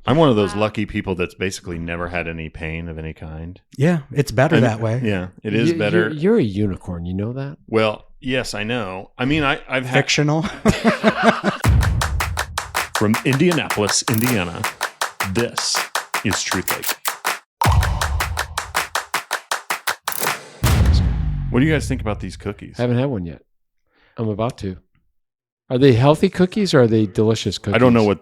I'm one of those lucky people that's basically never had any pain of any kind. Yeah, it's better that way. Yeah, it is better. You're a unicorn. You know that? Well, yes, I know. I mean, I've had... Fictional. From Indianapolis, Indiana, this is Truthache. What do you guys think about these cookies? I haven't had one yet. I'm about to. Are they healthy cookies or are they delicious cookies? I don't know what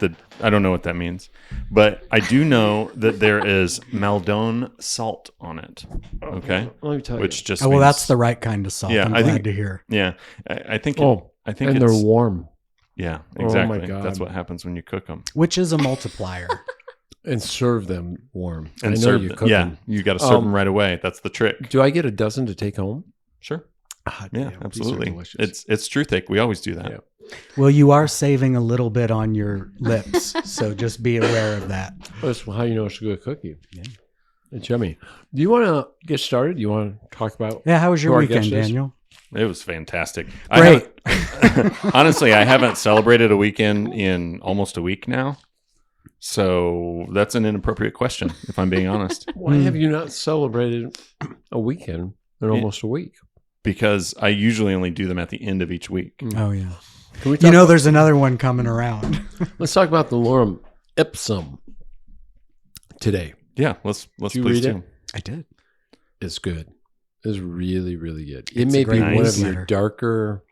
that means, but I do know that there is Maldon salt on it. Okay, let me tell you. Which just well, that's the right kind of salt. Yeah, I'm glad to hear. Yeah, I think. I think and they're warm. Yeah, exactly. Oh my God. That's what happens when you cook them. Which is a multiplier. And serve them warm. And I know serve you them. cook Yeah, them. you got to serve them right away. That's the trick. Do I get a dozen to take home? Sure. Yeah, Yeah, absolutely. delicious. It's Truthache. We always do that. Yeah. Well, you are saving a little bit on your lips, so just be aware of that. That's how you know it's a good cookie. Yeah. It's yummy. Do you want to get started? Do you want to talk about? Yeah, how was your who our weekend, guest is? Daniel? It was fantastic. Great. Honestly, I haven't celebrated a weekend in almost a week now. So that's an inappropriate question, if I'm being honest. Why have you not celebrated a weekend in almost a week? Because I usually only do them at the end of each week. Oh, yeah. Can we talk There's another one coming around. Let's talk about the lorem ipsum today. Yeah, let's you please read do. it? I did. It's good. It's really, really good. It's It may a great be one of newsletter. your darker,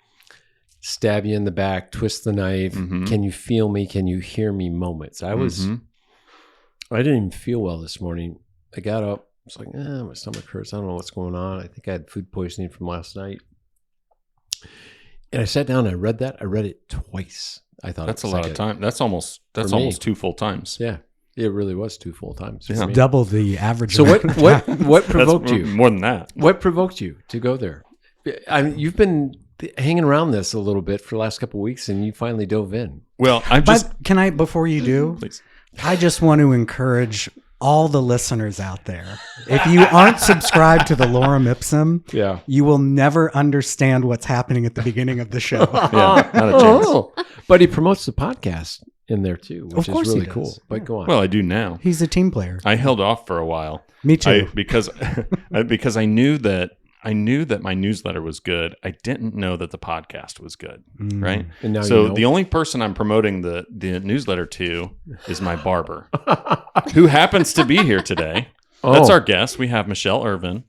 stab you in the back, twist the knife. Mhm. Can you feel me? Can you hear me moments? I didn't even feel well this morning. I got up. I was like, my stomach hurts. I don't know what's going on. I think I had food poisoning from last night. And I sat down and I read that. I read it twice. I thought That's it a was lot like of time. That's almost me. 2 full times. Yeah, it really was 2 full times. Yeah. for me. Double the average. So what That's provoked you? more than that. What provoked you to go there? I mean, you've been hanging around this a little bit for the last couple of weeks, and you finally dove in. Well, I'm just But can I, before you do, please. I just want to encourage all the listeners out there. If you aren't subscribed to the Lorem Ipsum, Yeah. you will never understand what's happening at the beginning of the show. Yeah, not a chance. Oh, but he promotes the podcast in there too, which Of course is he really cool. does. But go on. Well, I do now. He's a team player. I held off for a while. Me too. because I knew that my newsletter was good. I didn't know that the podcast was good. Right. and now So you know. the only person I'm promoting the newsletter to is my barber, who happens to be here today. That's our guest. We have Michelle Ervin.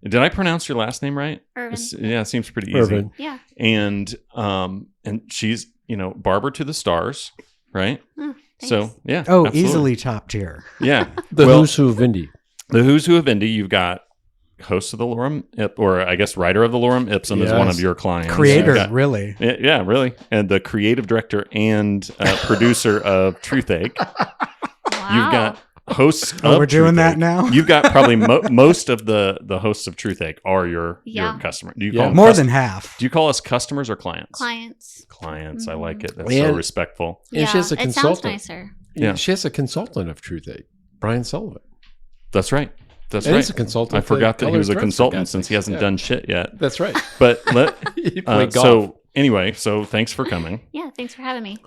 Did I pronounce your last name right? Ervin. Yeah, it seems pretty easy. Ervin. Yeah. And she's barber to the stars, right? Oh, So thanks. yeah. Oh, absolutely. easily top tier. Yeah. The Well, Who's Who of Indy. The Who's Who of Indy. You've got host of the Lorem, or I guess writer of the Lorem Ipsum is one Yes. of your clients. Creator, You've got- really. Yeah, really. And the creative director and producer of Truthache. Wow. You've got hosts Oh, of we're doing that Truthache. now? You've got probably most of the hosts of Truthache are your Yeah. customer. Do you Yeah. call them More than half. Do you call us customers or clients? clients. Clients. I like it. That's so And- respectful. And she has a it sounds consultant. nicer. Yeah. She has a consultant of Truthache, Brian Sullivan. That's right. That's And right. he's a consultant. I forgot for that he was a Colors Dress, for consultant God's since he sakes. hasn't Yeah. done shit yet. That's right. But He played golf. so anyway, so thanks for coming. Yeah. Thanks for having me.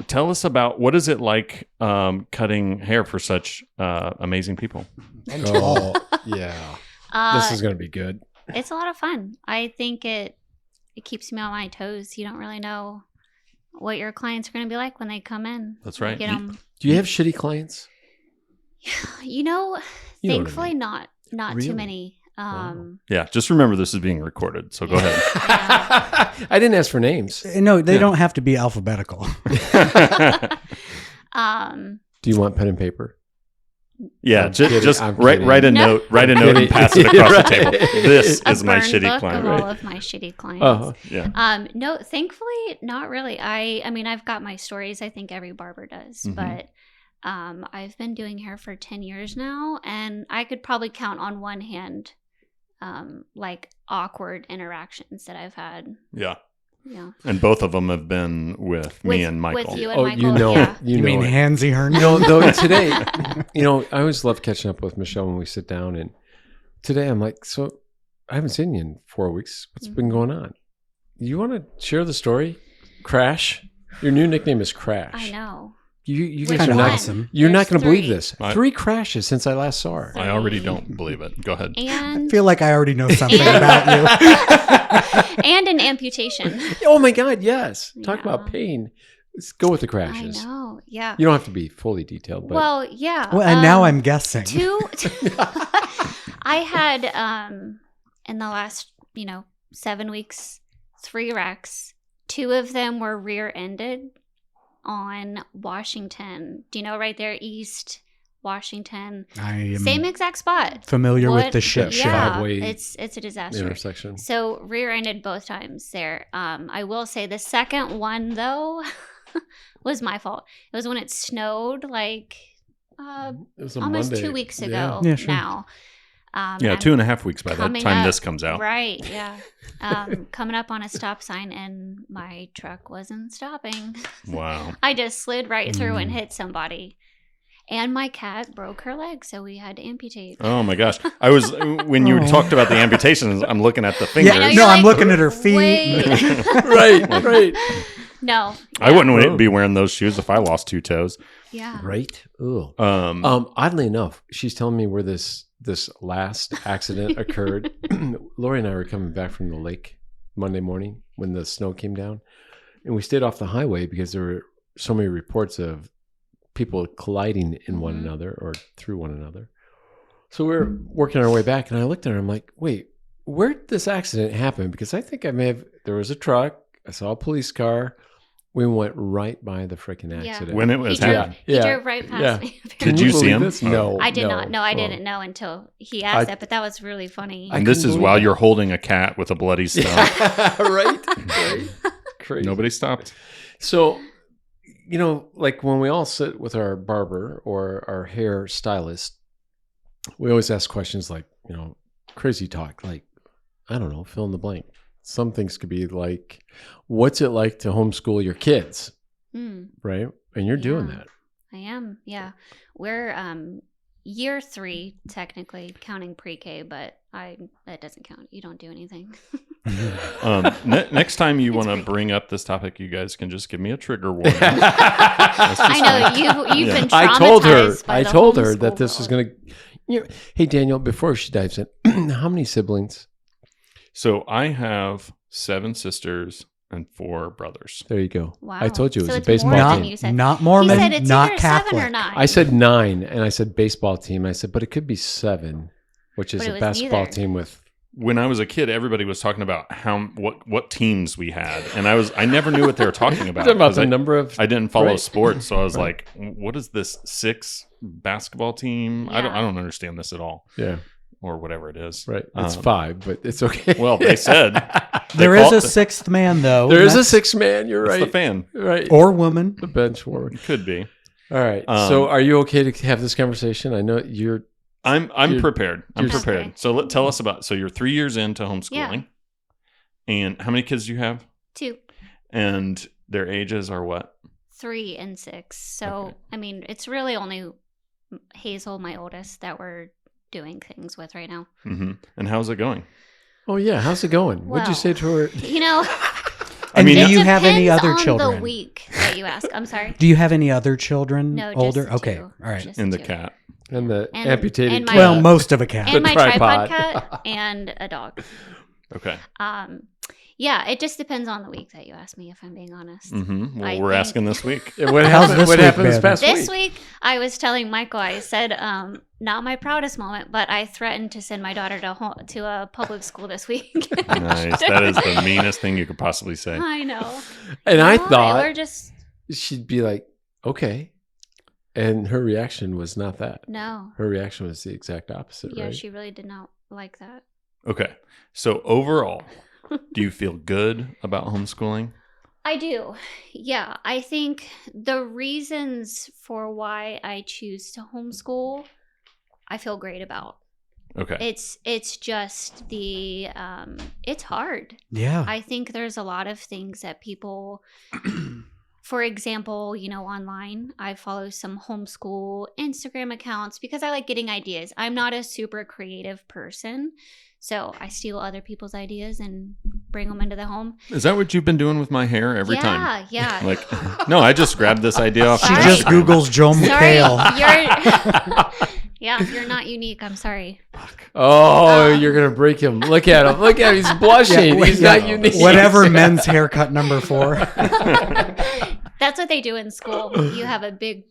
Tell us about what is it like cutting hair for such amazing people? Oh, yeah. This is going to be good. It's a lot of fun. I think it keeps me on my toes. You don't really know what your clients are going to be like when they come in. That's right. Get 'em- Do you have shitty clients? You know, You know what I thankfully mean. not Really? too many. Yeah, just remember this is being recorded, so go ahead. I didn't ask for names. No, they don't have to be alphabetical. Do you want pen and paper? Yeah, I'm kidding, just I'm write kidding. a No. note, write a I'm note, and kidding. pass it across Right. the table. This a is my burn shitty book client. of Right? all of my shitty clients. Uh-huh. Yeah. No, thankfully, not really. I mean, I've got my stories. I think every barber does, Mhm. but I've been doing hair for 10 years now, and I could probably count on one hand, like awkward interactions that I've had. Yeah. Yeah, And both of them have been with me and Michael. With you and Oh, Michael. you know, Yeah. you You know mean it. Hansy Herndon? Though today, I always love catching up with Michelle when we sit down. And today I'm like, so I haven't seen you in 4 weeks. What's been going on? You want to share the story? Crash? Your new nickname is Crash. I know. You Which guys are one? not. awesome. You're not There's going to believe 3. this. I- 3 crashes since I last saw her. I already don't believe it. Go ahead. I And feel like I already know something And- about you. and an amputation. Oh my God, yes. Talk Yeah. about pain. Let's go with the I crashes. know. Yeah. You don't have to be fully detailed, but Well, yeah. Well, and now I'm guessing. 2 I had in the last, 7 weeks, 3 wrecks. 2 of them were rear-ended on Washington. Do you know right there, East Washington? I am Same exact spot. familiar with What- the shit show. Yeah, Five-way it's a disaster. intersection. So rear-ended both times there. I will say the second one though was my fault. It was when it snowed like It was a almost Monday. 2 weeks ago Yeah, sure. now. Yeah, I'm 2.5 weeks by the coming time up- this comes out. Right, yeah. Coming up on a stop sign and my truck wasn't stopping. Wow. I just slid right through and Mm. hit somebody. And my cat broke her leg, so we had to amputate. Oh my gosh. I was when you Oh. talked about the amputations, I'm looking at the fingers. I know, no, you're I'm like, looking at her feet. "Wait." Right. No. I wouldn't Yeah. be wearing those shoes if I lost 2 toes. Yeah. Right. Ooh. Um, Oddly enough, she's telling me where this last accident occurred. Lori and I were coming back from the lake Monday morning when the snow came down, and we stayed off the highway because there were so many reports of people colliding in one Mhm. another or through one another. So we were working our way back, and I looked at her. I'm like, "Wait, where did this accident happen?" Because I think there was a truck. I saw a police car. We went right by the freaking Yeah. accident. when it was He drove- happening. He Yeah. drove right past Yeah. me. Did you see believe him? this? Oh. No, I did not. No, I Oh. didn't know until he asked I- that, but that was really funny. I And this couldn't is believe while that. you're holding a cat with a bloody stump. right? Crazy. Nobody stopped. So, like when we all sit with our barber or our hair stylist, we always ask questions like, crazy talk, like, I don't know, fill in the blank. Some things could be like, what's it like to homeschool your kids? Mm, Right? And you're doing Yeah. that. I am. Yeah. We're year 3 technically, counting pre-K, but that doesn't count. You don't do anything. Next time you It's want to great. bring up this topic, you guys can just give me a trigger warning. I know you've been I traumatized by the told her that homeschool this was world. going to, hey, Daniel, before she dives in, how many siblings? So I have 7 sisters and 4 brothers. There you go. Wow. I told you it So was a it's more baseball than Not, team. you said. not He Mormon, said it's not either Catholic. 7 or 9. I said 9, and I said baseball team. I said, but it could be 7, which is But it a was basketball neither. team with. When I was a kid, everybody was talking about what teams we had, and I never knew what they were talking about. Talking about 'cause the number of. I didn't follow Right. sports, so I was Right. like, "What is this 6 basketball team? I Yeah. don't understand this at all, Yeah, or whatever it is." right. It's Um, 5, but it's okay. Well, they said There They is call- a 6th man, though. there and is a that's- 6th man. You're It's right. the fan. Right. Or woman. The bench warmer. It could be. All right. Um, So, are you okay to have this conversation? I know you're. I'm You're- prepared. I'm you're- prepared. Okay. So tell us about. So you're 3 years into homeschooling, and how many kids do you have? 2, And their ages are what? 3, and 6. So, Okay. I mean, it's really only Hazel, my oldest, that we're doing things with right now. Mm-hmm. And how's it going? Oh yeah. How's it going? What'd you Well, say to her? You know, And mean, do it you have any depends other on children? the week that you ask. I'm sorry. Do you have any other children? No, older? just Okay. 2. All right. Just And the 2. cat. And the And- amputated. and my- cat. Well, most of a cat. And The my tripod. tripod cat and a dog. Okay. Yeah, it just depends on the week that you ask me, if I'm being honest. Mm-hmm. Well, I we're think- asking this week. Yeah, what How's happened? this What week happened this been? past This week? week, I was telling Michael, I said, not my proudest moment, but I threatened to send my daughter to a public school this week. Nice. That is the meanest thing you could possibly say. I know. And I No, thought we're just she'd be like, okay. And her reaction was not that. no. Her reaction was the exact opposite, Yeah, right? she really did not like that. Okay. So overall, do you feel good about homeschooling? I do. Yeah, I think the reasons for why I choose to homeschool, I feel great about. Okay. It's just the it's hard. Yeah. I think there's a lot of things that people, for example, online, I follow some homeschool Instagram accounts because I like getting ideas. I'm not a super creative person, so I steal other people's ideas and bring them into the home. Is that what you've been doing with my hair every time? Yeah. Like, no, I just grabbed this idea off. She Sorry. just Googles Joe Sorry, McHale. you're not unique. I'm sorry. Oh, you're gonna break him. Look at him. Look at him. He's blushing. He's not unique. Whatever men's haircut number 4. That's what they do in school. You have a big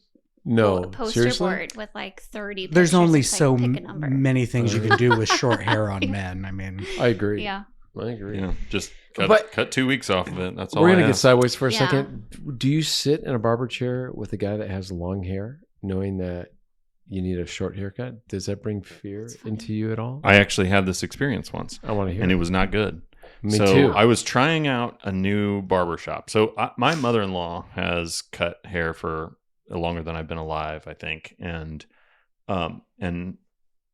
poster seriously? board with like 30 pictures. There's only It's like, so pick a number. many things you can do with short hair on men. I mean, I agree. Yeah. I agree. Yeah, just But- cut 2 weeks off of it. That's all. We're I gonna get ask. sideways for a Yeah. second. Do you sit in a barber chair with a guy that has long hair, knowing that you need a short haircut? Does that bring fear into you at all? I actually had this experience once, I want to hear. and it was not good. Me so too. I was trying out a new barber shop. So my mother-in-law has cut hair for longer than I've been alive, I think, and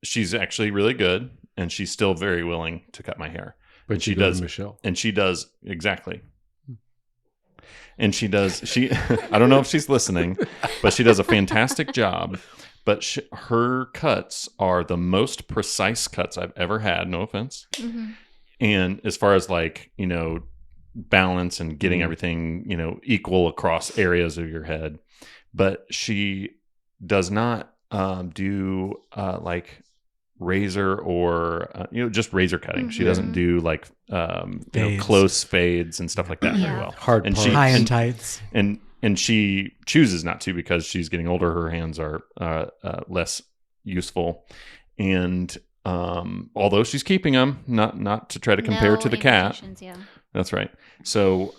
she's actually really good, and she's still very willing to cut my hair. But she you go to does. Michelle. And she does exactly. And she I don't know if she's listening, but she does a fantastic job. But her cuts are the most precise cuts I've ever had. No offense. Mm-hmm. And as far as like, balance and getting everything, equal across areas of your head. But she does not do like razor or just razor cutting. She doesn't do like close fades and stuff like that very well. Hard and parts. high and tights. And she chooses not to because she's getting older. Her hands are less useful, and although she's keeping them, not to try to compare to the cat. Yeah. That's right. So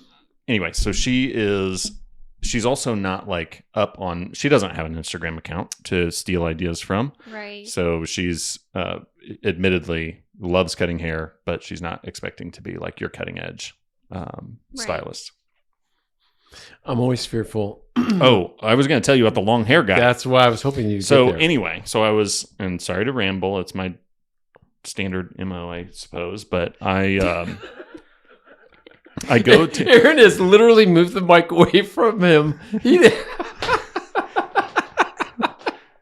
anyway, so she's also not like up on, she doesn't have an Instagram account to steal ideas from. Right. So she's admittedly loves cutting hair, but she's not expecting to be like your cutting edge stylist. I'm always fearful. Oh, I was going to tell you about the long hair guy. That's why I was hoping you'd So get there. anyway, I was, and sorry to ramble, it's my standard MO, I suppose, but I go to Aaron has literally moved the mic away from him.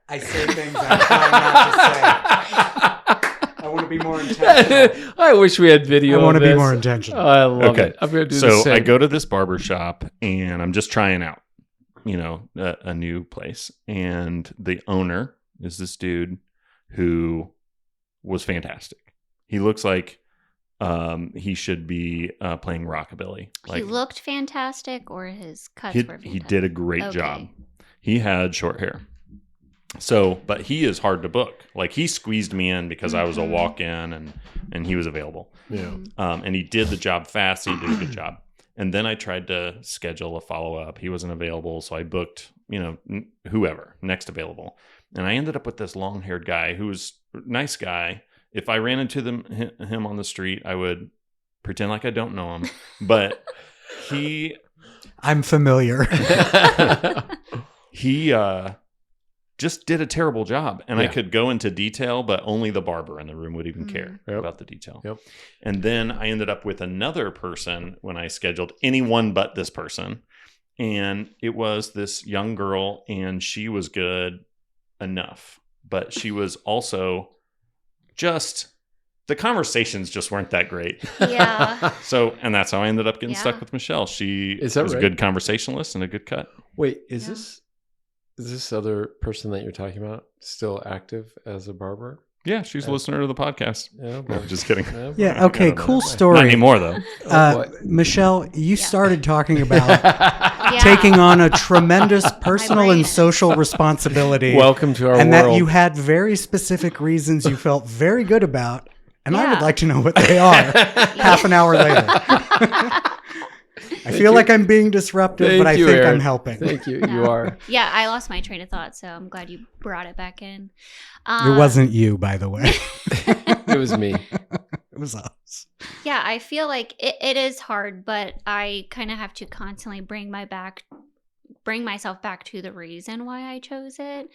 I say things I'm trying not to say. I want to be more intentional. I wish we had video. I want to of be this. more intentional. I love Okay. it. I'm going to do the So same. I go to this barber shop and I'm just trying out, a new place. And the owner is this dude who was fantastic. He looks like he should be playing rockabilly. He looked fantastic, or his cuts were fantastic? He did a great Okay. job. He had short hair. So, but he is hard to book. Like he squeezed me in because I was a walk-in and he was available. Yeah. And he did the job fast. He did a good job. And then I tried to schedule a follow-up. He wasn't available. So I booked, whoever next available. And I ended up with this long-haired guy who was a nice guy. If I ran into him on the street, I would pretend like I don't know him. But I'm familiar. he just did a terrible job. And I Yeah. could go into detail, but only the barber in the room would even care about the detail. Yep. And then I ended up with another person when I scheduled anyone but this person. And it was this young girl, and she was good enough. But she was also the conversations just weren't that great. Yeah. So, and that's how I ended up getting Yeah. stuck with Michelle. She Is that was right? a good conversationalist and a good cut. Wait, is Yeah. this other person that you're talking about still active as a barber? Yeah, she's a listener to the podcast. Yeah, No, just kidding. Yeah. Okay. Cool Not story. anymore, though. Michelle, you started talking about Yeah. taking on a tremendous personal brain and is- social responsibility. Welcome to our and world. that you had very specific reasons you felt very good about. And I would Yeah. like to know what they are half an hour later. I feel like I'm being disruptive, but I Thank you, think Aaron. I'm helping. Thank you. No. You are. Yeah, I lost my train of thought, so I'm glad you brought it back in. It wasn't you, by the way. It was me. It was us. Yeah, I feel like it is hard, but I kind of have to constantly bring myself back to the reason why I chose it.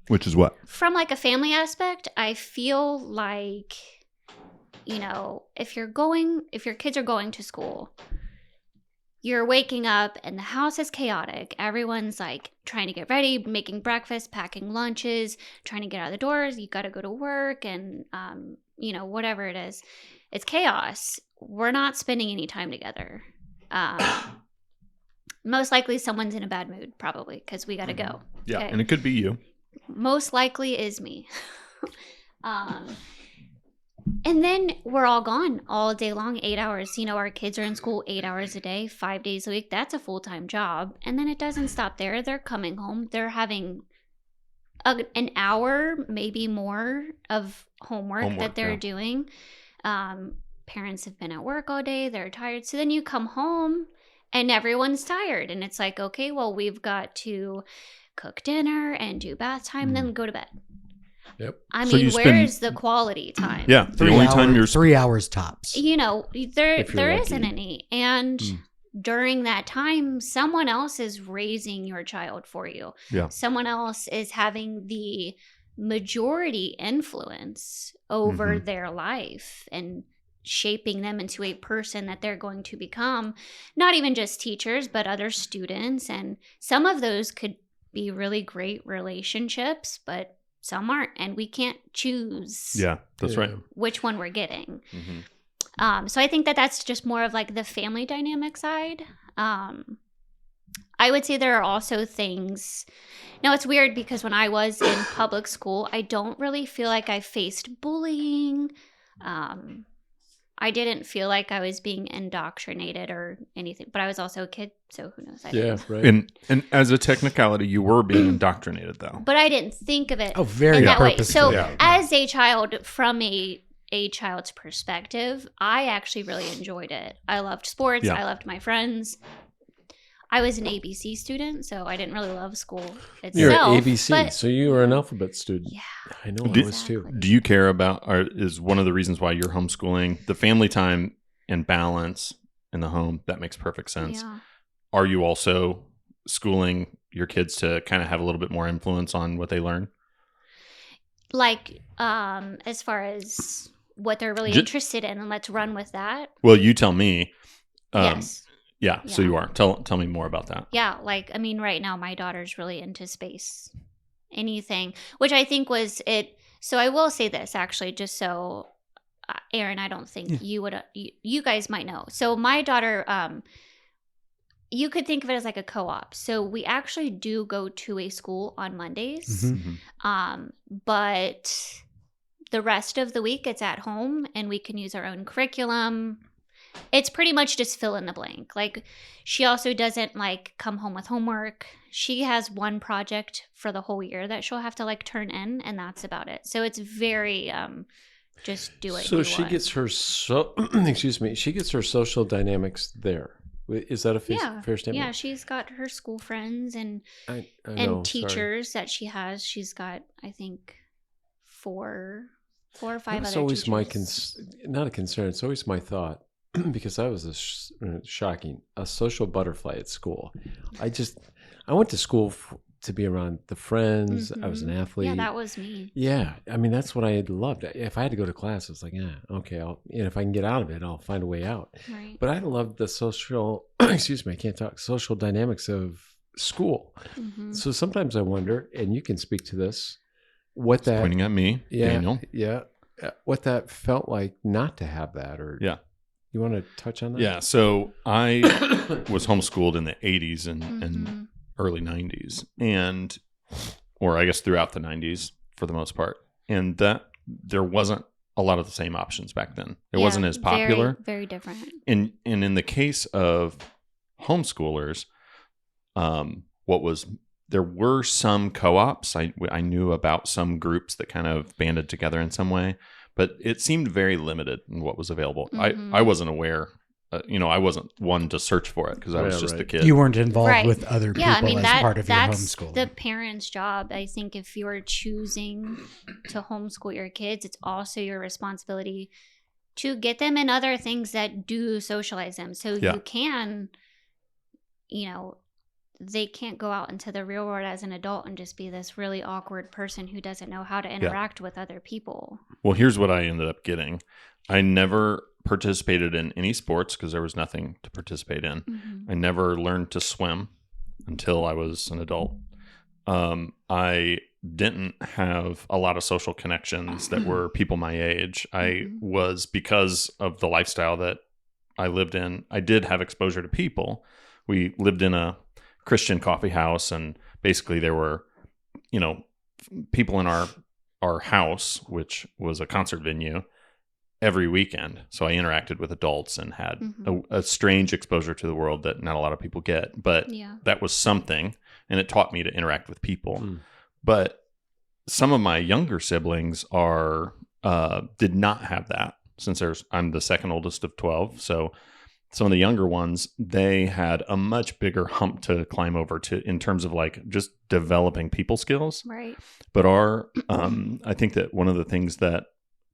Which is what? From like a family aspect, I feel like, if your kids are going to school, you're waking up and the house is chaotic. Everyone's like trying to get ready, making breakfast, packing lunches, trying to get out of the doors. You got to go to work and, whatever it is. It's chaos. We're not spending any time together. Most likely someone's in a bad mood, probably, because we got to go. Yeah, Okay? and it could be you. Most likely is me. And then we're all gone all day long, 8 hours. Our kids are in school 8 hours a day, 5 days a week. That's a full-time job. And then it doesn't stop there. They're coming home. They're having an hour, maybe more, of homework that they're doing. Parents have been at work all day. They're tired. So then you come home and everyone's tired. And it's like, okay, well, we've got to cook dinner and do bath time and then go to bed. Yep. I So mean, you where's the quality time? Yeah, the only time you're 3 hours tops. There lucky. isn't any. And during that time, someone else is raising your child for you. Yeah. Someone else is having the majority influence over their life and shaping them into a person that they're going to become. Not even just teachers, but other students. And some of those could be really great relationships, but some aren't, and we can't choose that's right. which one we're getting. So I think that's just more of like the family dynamic side. I would say there are also things. Now, it's weird because when I was in public school, I don't really feel like I faced bullying. I didn't feel like I was being indoctrinated or anything, but I was also a kid, so who knows? Right. And as a technicality, you were being indoctrinated, though. But I didn't think of it very in that way. purposefully. So as a child, from a child's perspective, I actually really enjoyed it. I loved sports. Yeah. I loved my friends. I was an ABC student, so I didn't really love school itself. You're an ABC, but so you were an alphabet student. yeah. I know I was too. Do you care about, or is one of the reasons why you're homeschooling, the family time and balance in the home? That makes perfect sense. Yeah. Are you also schooling your kids to kind of have a little bit more influence on what they learn? Like, as far as what they're really interested in, and let's run with that. Well, you tell me. Yes. Yeah, so you are. Tell me more about that. Yeah, right now my daughter's really into space. Anything, which I think was it. So I will say this, actually, just so, Aaron, I don't think you would, you guys might know. So my daughter, you could think of it as like a co-op. So we actually do go to a school on Mondays, but the rest of the week it's at home and we can use our own curriculum. It's pretty much just fill in the blank. Like, she also doesn't come home with homework. She has one project for the whole year that she'll have to turn in, and that's about it. So it's very just do it. So she gets her she gets her social dynamics there. Is that a fair statement? Yeah, she's got her school friends and I know, teachers that she has. She's got, I think, four or five other It's always teachers. not a concern. It's always my thought. Because I was a social butterfly at school. I went to school to be around the friends. I was an athlete. Yeah, that was me. Yeah, I mean that's what I loved. If I had to go to class, I was like, yeah, okay. And if I can get out of it, I'll find a way out. Right. But I loved the social. Excuse me, I can't talk. Social dynamics of school. So sometimes I wonder, and you can speak to this, what that pointing at me, Daniel. Yeah, what that felt like not to have that, or You want to touch on that? Yeah. So I was homeschooled in the 80s and early 90s, or I guess throughout the 90s for the most part. And that there wasn't a lot of the same options back then. It wasn't as popular. Very, very different. And in the case of homeschoolers, there were some co-ops. I knew about some groups that kind of banded together in some way. But it seemed very limited in what was available. I wasn't aware. I wasn't one to search for it because I was just a kid. You weren't involved with other people as part of your homeschool. That's the parent's job. I think if you're choosing to homeschool your kids, it's also your responsibility to get them in other things that do socialize them. So you can, they can't go out into the real world as an adult and just be this really awkward person who doesn't know how to interact with other people. Well, here's what I ended up getting. I never participated in any sports because there was nothing to participate in. I never learned to swim until I was an adult. I didn't have a lot of social connections that were people my age. I was, because of the lifestyle that I lived in, I did have exposure to people. We lived in a Christian coffee house, and basically there were, people in our house, which was a concert venue, every weekend. So I interacted with adults and had a strange exposure to the world that not a lot of people get. But that was something, and it taught me to interact with people. But some of my younger siblings did not have that, since I'm the second oldest of 12. So some of the younger ones, they had a much bigger hump to climb over in terms of like just developing people skills. Right. But I think that one of the things that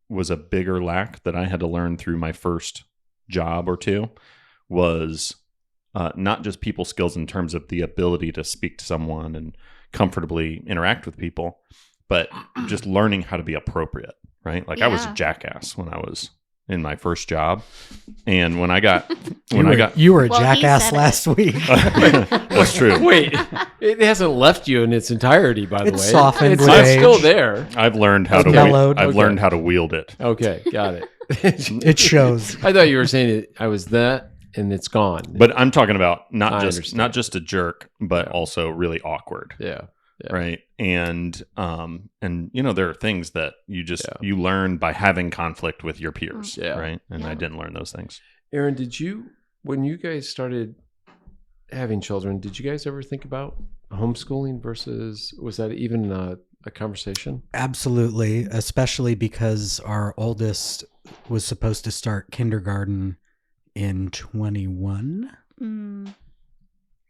was a bigger lack that I had to learn through my first job or two was not just people skills in terms of the ability to speak to someone and comfortably interact with people, but just learning how to be appropriate, right? Like I was a jackass when I was in my first job. And when I got, you were a jackass last week. That's true. Wait, it hasn't left you in its entirety, by the way. It's softened with I'm age. still there. I've learned how learned how to wield it. Okay, got it. It shows. I thought you were saying I was that and it's gone. But I'm talking about not just a jerk, but also really awkward. Yeah. Right. And there are things that you learn by having conflict with your peers. Yeah. Right. And I didn't learn those things. Aaron, when you guys started having children, did you guys ever think about homeschooling versus, was that even a conversation? Absolutely. Especially because our oldest was supposed to start kindergarten in 21.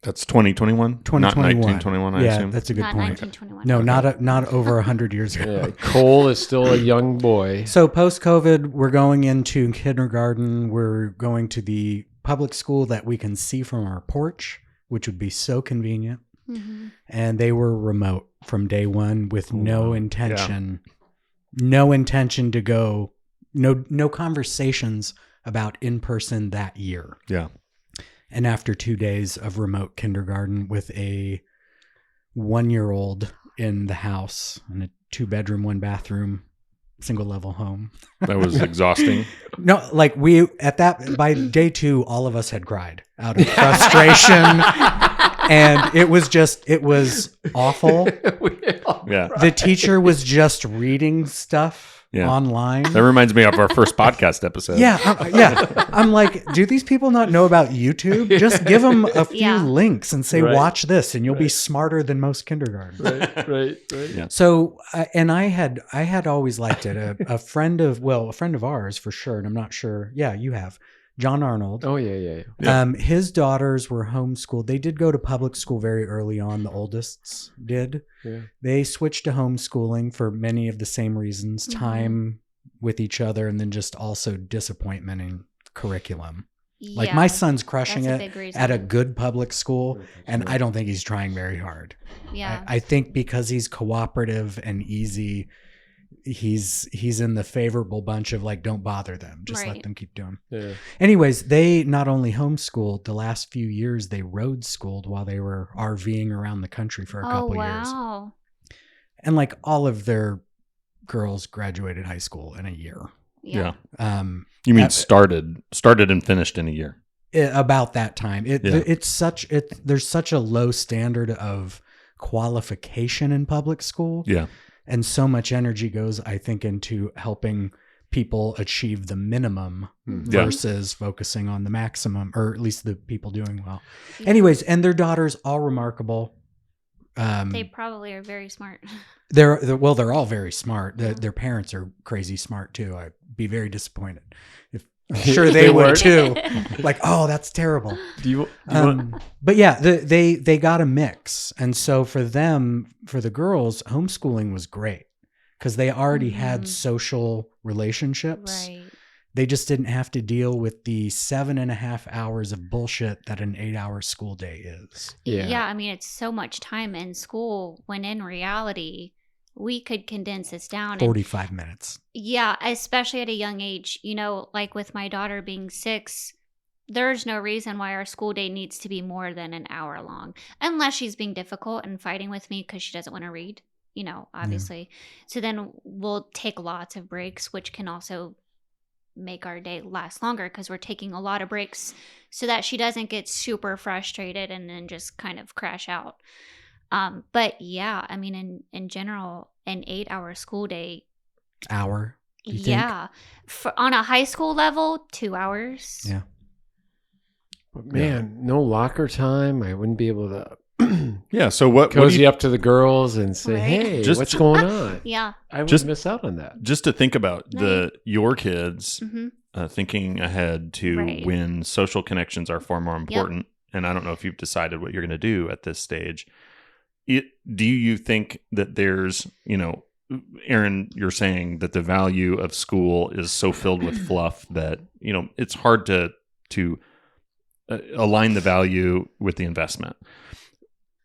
That's 2021? 2021. Not 1921, I assume. That's a good Not point. 1921. No, not over 100 years ago. Yeah, Cole is still a young boy. So post-COVID, we're going into kindergarten. We're going to the public school that we can see from our porch, which would be so convenient. And they were remote from day one with no intention to go, no conversations about in-person that year. Yeah. And after 2 days of remote kindergarten with a 1-year-old in the house in a 2-bedroom, 1-bathroom, single-level home. That was exhausting. No, like by day 2, all of us had cried out of frustration. And it was awful. Yeah. The teacher was just reading stuff online. That reminds me of our first podcast episode. Yeah. I'm like, do these people not know about YouTube? Just give them a few links and say, watch this, and you'll be smarter than most kindergartens. Right. Yeah. So, and I had always liked it. A friend of ours for sure, and I'm not sure. Yeah, you have. John Arnold. Oh, yeah. His daughters were homeschooled. They did go to public school very early on. The oldest did. Yeah. They switched to homeschooling for many of the same reasons, time with each other, and then just also disappointment in curriculum. Yeah. Like my son's crushing it at a good public school, and I don't think he's trying very hard. Yeah. I think because he's cooperative and easy, he's in the favorable bunch of like, don't bother them, just let them keep doing. Yeah. Anyways, they not only homeschooled, the last few years they road schooled while they were RVing around the country for a couple years. And like all of their girls graduated high school in a year. Yeah. You mean started and finished in a year? About that time. There's such a low standard of qualification in public school. Yeah. And so much energy goes, I think, into helping people achieve the minimum versus focusing on the maximum, or at least the people doing well. Yeah. Anyways, and their daughters, all remarkable. They probably are very smart. They're all very smart. Their parents are crazy smart too. I'd be very disappointed. I'm sure they would too. Like, oh, that's terrible. But yeah, they got a mix. And so for the girls, homeschooling was great because they already had social relationships. They just didn't have to deal with the 7.5 hours of bullshit that an 8-hour school day is. Yeah. I mean, it's so much time in school when in reality, we could condense this down. 45 minutes. Yeah, especially at a young age. You know, like with my daughter being 6, there's no reason why our school day needs to be more than an hour long, unless she's being difficult and fighting with me because she doesn't want to read, you know, obviously. So then we'll take lots of breaks, which can also make our day last longer because we're taking a lot of breaks so that she doesn't get super frustrated and then just kind of crash out. But yeah, I mean, in general, an 8-hour school day. Hour? Yeah. On a high school level, 2 hours. Yeah. But man, no locker time. I wouldn't be able to Yeah. So what cozy up to the girls and say, Right. hey, Just- what's going on? Yeah. I would Just- miss out on that. just to think about Right. your kids Mm-hmm. thinking ahead to Right. when social connections are far more important. And I don't know if you've decided what you're going to do at this stage. Do you think that there's, you know, Aaron, you're saying that the value of school is so filled with fluff that, you know, it's hard to align the value with the investment.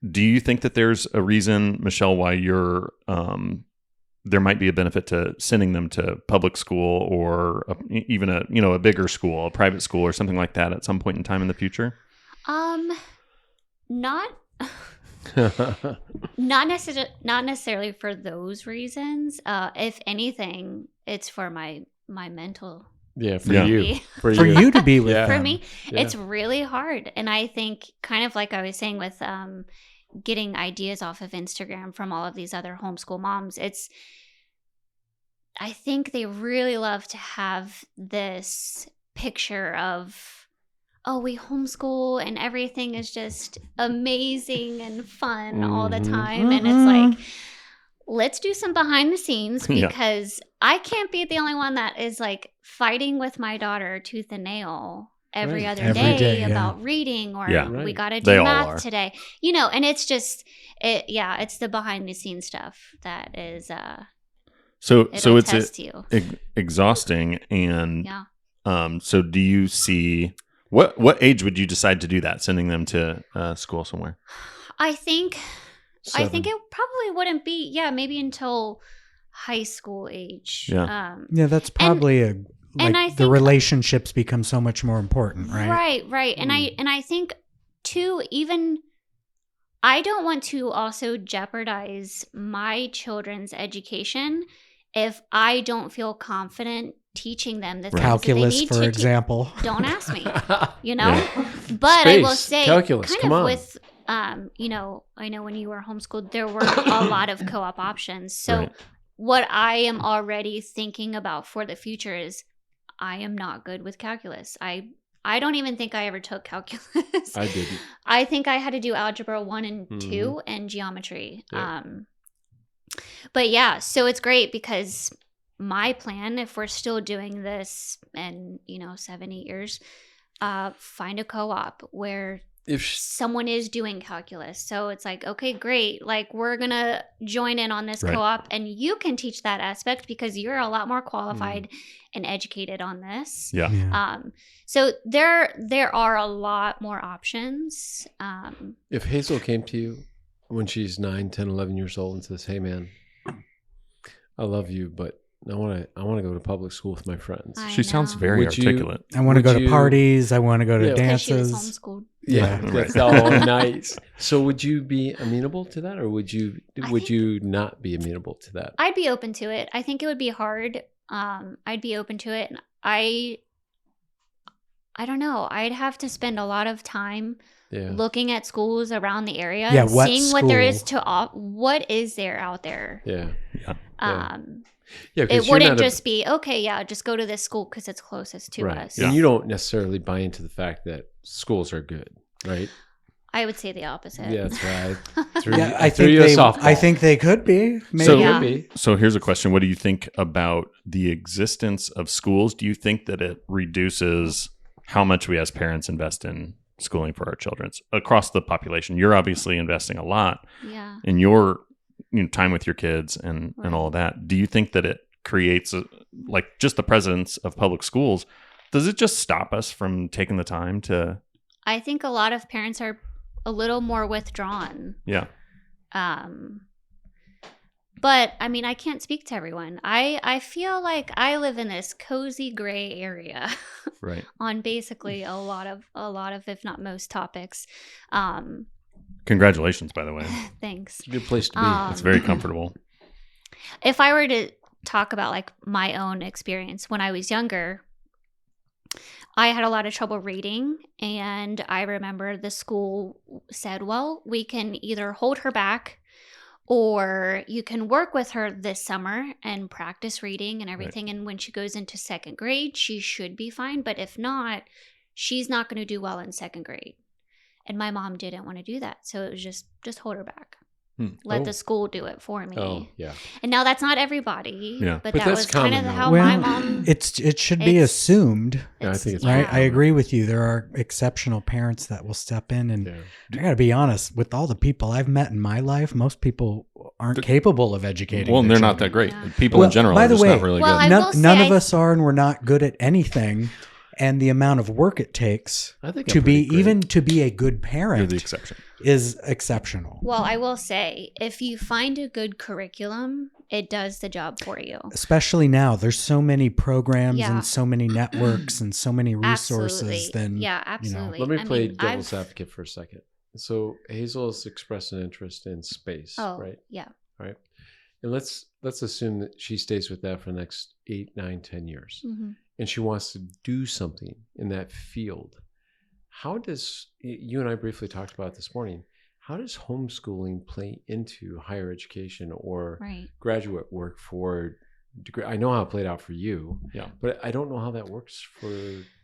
Do you think that there's a reason, Michelle, why you're there might be a benefit to sending them to public school or even a bigger school, a private school or something like that at some point in time in the future? Not necessarily for those reasons. If anything, it's for my mental. Yeah, for Yeah. you. For For you to be with Yeah. For them. me, Yeah. it's really hard. And I think kind of like I was saying with getting ideas off of Instagram from all of these other homeschool moms, I think they really love to have this picture of, oh, we homeschool and everything is just amazing and fun all the Mhm. time. And it's like, let's do some behind the scenes Yeah. because I can't be the only one that is like fighting with my daughter tooth and nail every Right. other Every day, day, yeah. about reading or Yeah. we Right. got to They do all math are. today, you know, and it's just, it's the behind the scenes stuff that is, So it'll it's test you. exhausting. And Yeah. so do you see what age would you decide to do that, sending them to school somewhere? I think 7. it probably wouldn't be, maybe until high school age. Yeah. Yeah, that's probably I the think- relationships become so much more important, right? Right. And I think too, even I don't want to also jeopardize my children's education if I don't feel confident teaching them the things Calculus, that they need for to example. Don't ask me, you know. Yeah. But I will Space, say, calculus, kind come of on. with, you know, I know when you were homeschooled, there were a lot of co-op options. So Right. what I am already thinking about for the future is I am not good with calculus. I don't even think I ever took calculus. I didn't. I think I had to do algebra 1 and 2 Mhm. and geometry. Yeah. But yeah, so it's great because my plan, if we're still doing this in, 7-8 years, find a co-op where If someone is doing calculus. So it's like, okay, great. Like we're going to join in on this Right. co-op and you can teach that aspect because you're a lot more qualified and educated on this. Yeah. Yeah. So there are a lot more options. if Hazel came to you when she's 9, 10, 11 years old and says, "Hey, man, I love you, but I want to go to public school with my friends." I She sounds know. very Would you- articulate. I want to would go to you- parties. I want to go to Yeah. Because she was dances. homeschooled. Yeah, Right. that's all nice. So would you be amenable to that, or would you think- you not be amenable to that? I'd be open to it. I think it would be hard. I'd be open to it. And I don't know. I'd have to spend a lot of time Yeah. looking at schools around the area Yeah, and what seeing what there is school? what is there out there. Yeah. Yeah. It 'cause you're wouldn't not a- just be, okay, yeah, just go to this school because it's closest to right. us. And you don't necessarily buy into the fact that schools are good, right? I would say the opposite. Yeah, that's right. Threw Yeah, you- I threw think you a they. softball. I think they could be. Maybe. So- Yeah. Could be. So here's a question. What do you think about the existence of schools? Do you think that it reduces how much we as parents invest in schooling for our children across the population? You're obviously investing a lot Yeah. in your time with your kids and all of that. Do you think that it creates like just the presence of public schools, does it just stop us from taking the time to? I think a lot of parents are a little more withdrawn. Yeah. But I mean, I can't speak to everyone. I feel like I live in this cozy gray area, Right. on basically a lot of, if not most topics. Congratulations, by the way. Thanks. It's a good place to be. It's very comfortable. If I were to talk about like my own experience when I was younger, I had a lot of trouble reading, and I remember the school said, well, we can either hold her back or you can work with her this summer and practice reading and everything. Right. And when she goes into second grade, she should be fine. But if not, she's not going to do well in second grade. And my mom didn't want to do that. So it was just hold her back. Let the school do it for me. Oh, yeah. And now that's not everybody. Yeah. But that was kind of how well, my mom. It should be assumed. Yeah, I think it's right. I agree with you. There are exceptional parents that will step in, and I got to be honest. With all the people I've met in my life, most people aren't capable of educating. Well, and they're not that great. Yeah. People in general are just not really good. None of us are, and we're not good at anything. And the amount of work it takes to be a good parent. You're the exception. Is exceptional. Well, I will say, if you find a good curriculum, it does the job for you. Especially now, there's so many programs and so many networks and so many resources. Absolutely. Absolutely. Let me play devil's advocate for a second. So Hazel has expressed an interest in space, right? Yeah. All right. And let's assume that she stays with that for the next 8, 9, 10 years. Mm-hmm. And she wants to do something in that field. How does, you and I briefly talked about it this morning, how does homeschooling play into higher education or graduate work for degree? I know how it played out for you, but I don't know how that works for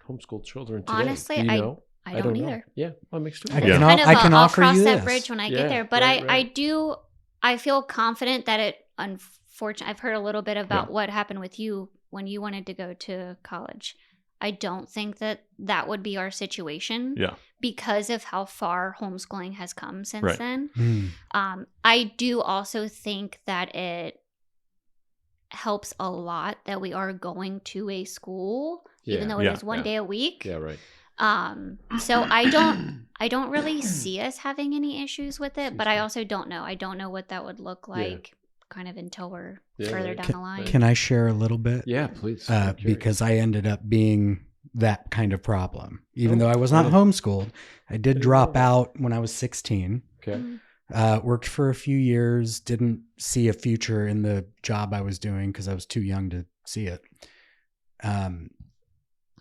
homeschooled children today. Honestly, I don't either. Know. Yeah, that makes two. I can I'll offer cross you that this bridge when I get there. But I feel confident that it, unfortunately, I've heard a little bit about what happened with you when you wanted to go to college. I don't think that would be our situation because of how far homeschooling has come since then. I do also think that it helps a lot that we are going to a school, even though it is one day a week. Yeah, right. So I don't really see us having any issues with it, but I also don't know. I don't know what that would look like kind of until we're further down the line. Can I share a little bit? Yeah, please. Because I ended up being that kind of problem. Even though I was not homeschooled, I did drop out when I was 16. Okay. Worked for a few years, didn't see a future in the job I was doing because I was too young to see it.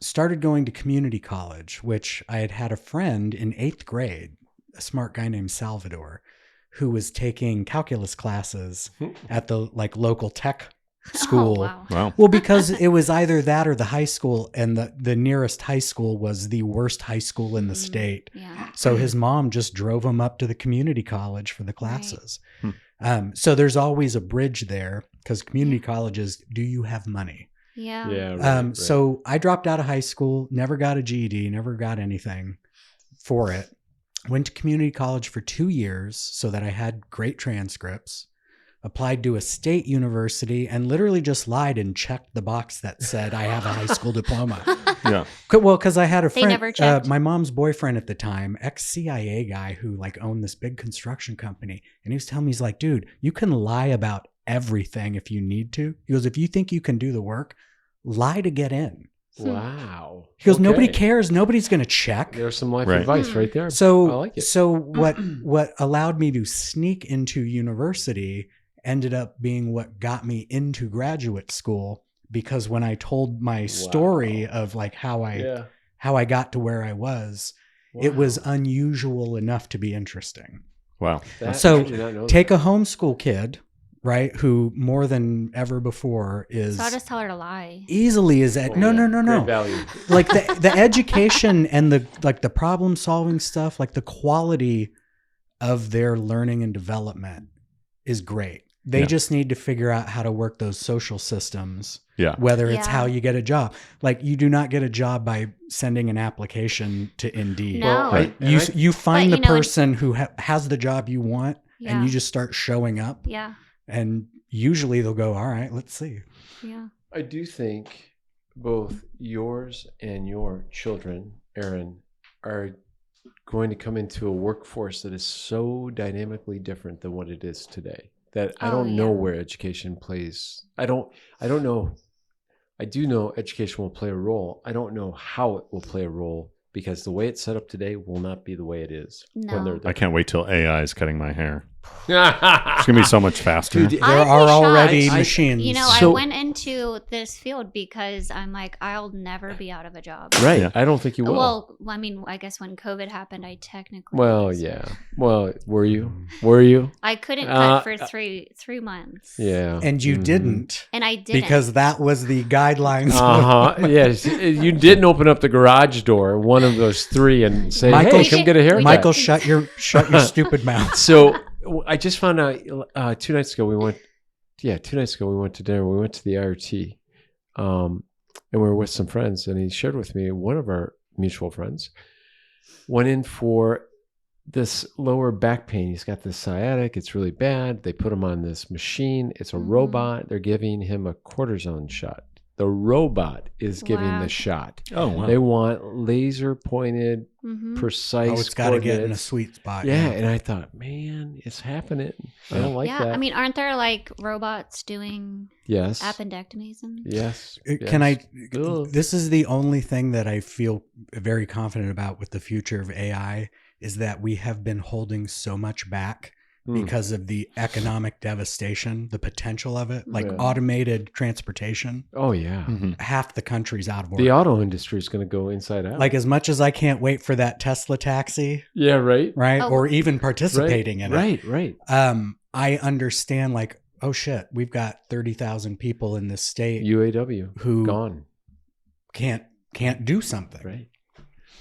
Started going to community college, which I had a friend in 8th grade, a smart guy named Salvador, who was taking calculus classes at the local tech school. Oh, wow. Well, because it was either that or the high school, and the nearest high school was the worst high school in the state. Yeah. So his mom just drove him up to the community college for the classes. Right. So there's always a bridge there because community colleges, do you have money? Yeah. Right. So I dropped out of high school, never got a GED, never got anything for it. Went to community college for 2 years so that I had great transcripts, applied to a state university, and literally just lied and checked the box that said I have a high school diploma. Yeah. Well, because I had a friend, they never checked. My mom's boyfriend at the time, ex-CIA guy who owned this big construction company. And he was telling me, he's like, dude, you can lie about everything if you need to. He goes, if you think you can do the work, lie to get in. Wow. He goes, nobody cares. Nobody's going to check. There's some life advice right there. So, I like it. So what allowed me to sneak into university ended up being what got me into graduate school, because when I told my story of how I got to where I was, it was unusual enough to be interesting. Wow. So take a homeschool kid, right, who more than ever before is... So I'll just tell her to lie. Easily is... No. Great value. The education and the problem solving stuff, the quality of their learning and development is great. They just need to figure out how to work those social systems. Yeah. Whether it's how you get a job. You do not get a job by sending an application to Indeed. No. Right? You find the person who has the job you want, and you just start showing up. Yeah. And usually they'll go, all right, let's see. Yeah. I do think both yours and your children, Aaron, are going to come into a workforce that is so dynamically different than what it is today. That I don't know where education plays. I don't know. I do know education will play a role. I don't know how it will play a role because the way it's set up today will not be the way it is when they're there. I can't wait till AI is cutting my hair. It's gonna be so much faster. Dude, there are already machines. You know, I went into this field because I'm like, I'll never be out of a job. Right. Yeah. I don't think you will. Well, I mean, I guess when COVID happened, I technically. Yeah. Well, were you? Were you? I couldn't cut for three months. Yeah. And you didn't. And I didn't. Because that was the guidelines. Yes. You didn't open up the garage door, one of those three, and say, Michael, hey, come get a haircut. Michael, shut your stupid mouth. So I just found out 2 nights ago we went to dinner. We went to the IRT, and we were with some friends. And he shared with me one of our mutual friends went in for this lower back pain. He's got this sciatic. It's really bad. They put him on this machine. It's a robot. They're giving him a cortisone shot. The robot is giving the shot. Oh, wow. They want laser pointed, precise. Oh, it's got to get in a sweet spot. Yeah, and I thought, man, it's happening. I don't like that. I mean, aren't there like robots doing appendectomies? Yes. Can I? This is the only thing that I feel very confident about with the future of AI is that we have been holding so much back. Because of the economic devastation, the potential of it, like automated transportation. Oh, yeah. Half the country's out of work. The auto industry is going to go inside out. Like, as much as I can't wait for that Tesla taxi. Yeah, right. Right. Or even participating in it. Right. I understand, like, oh, shit, we've got 30,000 people in this state. UAW. Who gone. Can't do something. Right.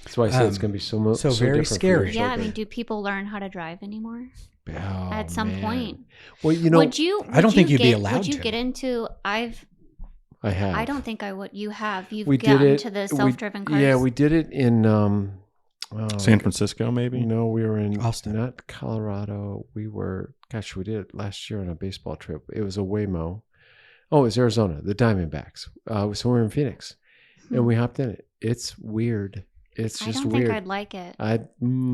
That's why I said it's going to be so very scary. Yeah, I mean, do people learn how to drive anymore? At some point. Well, you know, I don't think you'd be allowed to. Would you get into? I have. I don't think I would. You have. You've gotten into the self-driven cars. Yeah, we did it in San Francisco, maybe. No, we were in Austin, not Colorado. We did it last year on a baseball trip. It was a Waymo. Oh, it was Arizona, the Diamondbacks. So we're in Phoenix, and we hopped in it. It's weird. It's just weird. I don't think I'd like it.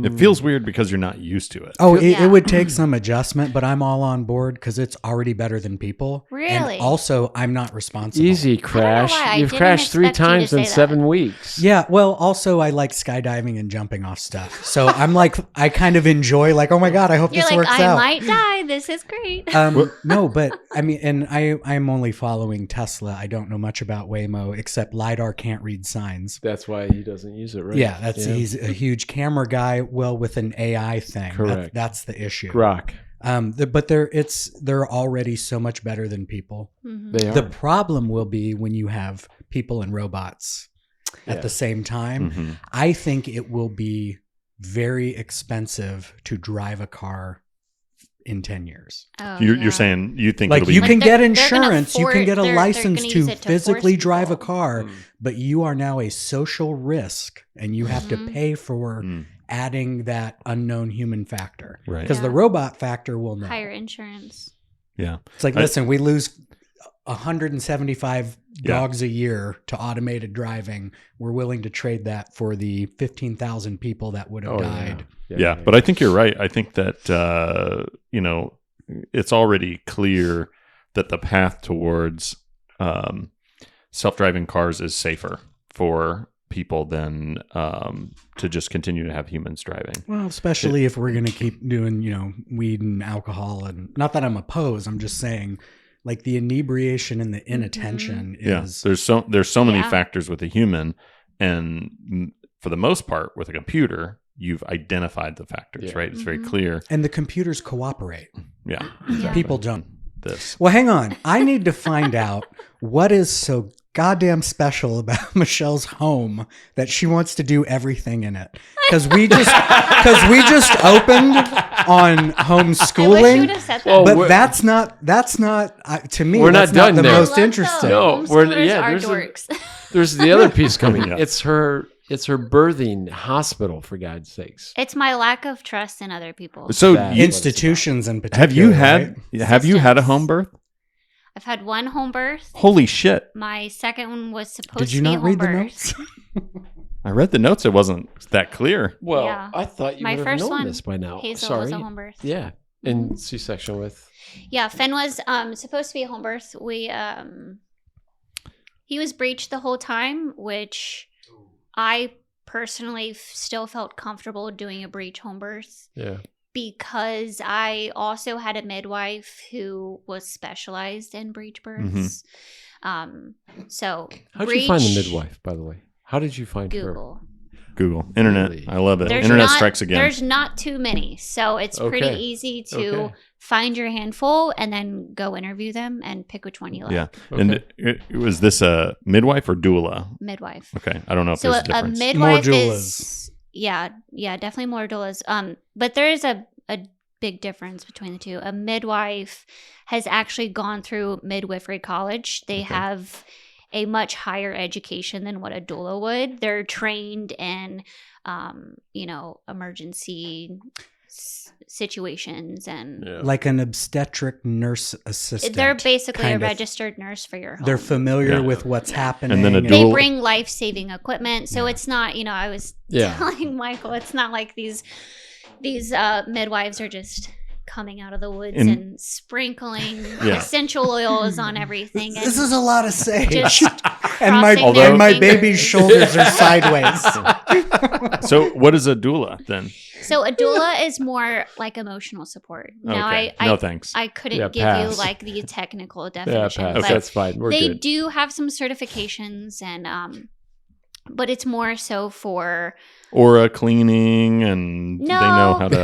It feels weird because you're not used to it. Oh, it would take some adjustment, but I'm all on board because it's already better than people. Really? And also, I'm not responsible. Easy crash. You've crashed 3 times in 7 weeks. Yeah. Well, also, I like skydiving and jumping off stuff. So I'm like, I kind of enjoy, like, oh my God, I hope this works out. I might die. This is great. No, but I mean, and I'm only following Tesla. I don't know much about Waymo, except LiDAR can't read signs. That's why he doesn't use it. Right? Yeah, he's a huge camera guy. Well, with an AI thing, correct. That's the issue. Grok. But they're already so much better than people. They are. The problem will be when you have people and robots at the same time. I think it will be very expensive to drive a car in 10 years. You're saying you think like it'll be you can get insurance, you can get a license to to physically drive a car, but you are now a social risk and you have to pay for adding that unknown human factor. Right. Because the robot factor will know. Higher insurance. Yeah. It's like, listen, we lose 175 dogs a year to automated driving. We're willing to trade that for the 15,000 people that would have died. Yeah, but I think you're right. I think that, it's already clear that the path towards self-driving cars is safer for people than to just continue to have humans driving. Well, especially if we're going to keep doing, weed and alcohol. And not that I'm opposed. I'm just saying, like, the inebriation and the inattention is... Yeah, there's so many factors with a human. And for the most part, with a computer... You've identified the factors, right? It's very clear. And the computers cooperate. Yeah. Exactly. People don't. Well, hang on. I need to find out what is so goddamn special about Michelle's home that she wants to do everything in it. Because we just opened on homeschooling. But that's not to me. We're not done the there. most interesting. No, there's the other piece coming. It's her It's her birthing hospital, for God's sakes. It's my lack of trust in other people. So That- Institutions in particular. have you had right? have you had a Systems. home birth? I've had one home birth. Holy shit! My second one was supposed Did you to be not home read the birth. notes? I read the notes. It wasn't that clear. Well, Yeah. I thought you My would have first known one, this by now. Hazel was a home birth. Yeah, and C-section with. Yeah, Finn was supposed to be a home birth. He was breached the whole time, which I personally still felt comfortable doing a breech home birth Yeah. because I also had a midwife who was specialized in breech births. So How did you find the breech, midwife, by the way? How did you find her? Google. Google, internet. Really? I love it. There's Internet not- strikes again. There's not too many, so it's pretty Okay. easy to Okay. find your handful and then go interview them and pick which one you like. Yeah. Okay. And was this a midwife or doula? Midwife. Okay, I don't know if So there's a a difference. midwife More is definitely more doulas. But there is a big difference between the two. A midwife has actually gone through midwifery college. They have a much higher education than what a doula would. They're trained in emergency situations and Yeah. Like an obstetric nurse assistant. they're basically a kind of. registered nurse for your home. They're familiar Yeah. with what's happening. And then a They dual- bring life-saving equipment, so it's not. I was Yeah. telling Michael, it's not like these midwives are just coming out of the woods And- and sprinkling Yeah. essential oils on everything. And This is a lot of sage. just and my crossing their and my fingers. baby's shoulders are sideways. So what is a doula then? So a doula is more like emotional support. Now, Okay. I No thanks. I couldn't Yeah, give pass. you like the technical Yeah, definition, pass. but That's fine. We're they good. do have some certifications, and but it's more so for Aura cleaning, and they know how to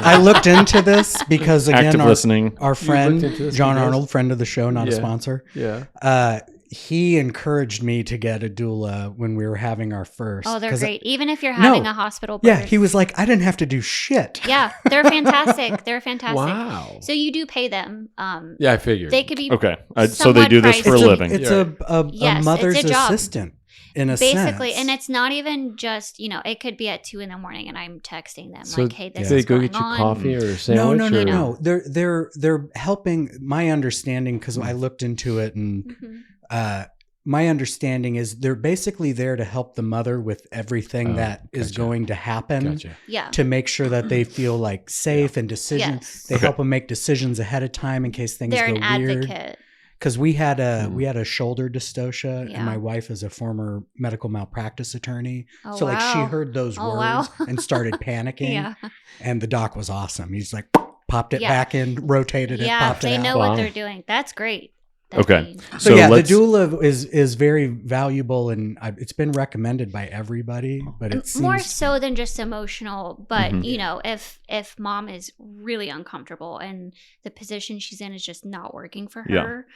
I looked into this because again, active listening. our looked friend into this John because- Arnold, friend of the show, not a Yeah. sponsor. Yeah. He encouraged me to get a doula when we were having our first. Oh, they're 'cause- great. Even if you're having No. a hospital birth. Yeah, he was like, I didn't have to do shit. Yeah, they're fantastic. They're fantastic. Wow. So you do pay them. Yeah, I figured. They could be Okay, so they somewhat do this for a pricey. living. It's Yeah. a Yes, it's a mother's job. assistant in a basically, sense. and it's not even just it could be at 2 a.m. and I'm texting them So like, "Hey, this do they is go going get you on." coffee or a no, sandwich? no, no, or- no. They're helping. My understanding, because I looked into it, and Mhm. my understanding is they're basically there to help the mother with everything Oh, that is gotcha. going to happen. Gotcha. Yeah. To make sure that they feel like safe and decisions. Yes. They Okay. help them make decisions ahead of time in case things They're go an weird. advocate. Because we had a shoulder dystocia, Yeah. and my wife is a former medical malpractice attorney. Oh, So like she wow. heard those Oh, words wow. and started panicking. Yeah. And the doc was awesome. He's like popped it Yeah. back in, rotated it, Yeah, popped they it out. know Wow. what they're doing. That's great. That's Okay. great. So yeah, the let's- doula is very valuable, and it's been recommended by everybody. But it seems More so than just emotional, but Mhm. if mom is really uncomfortable and the position she's in is just not working for Yeah. her,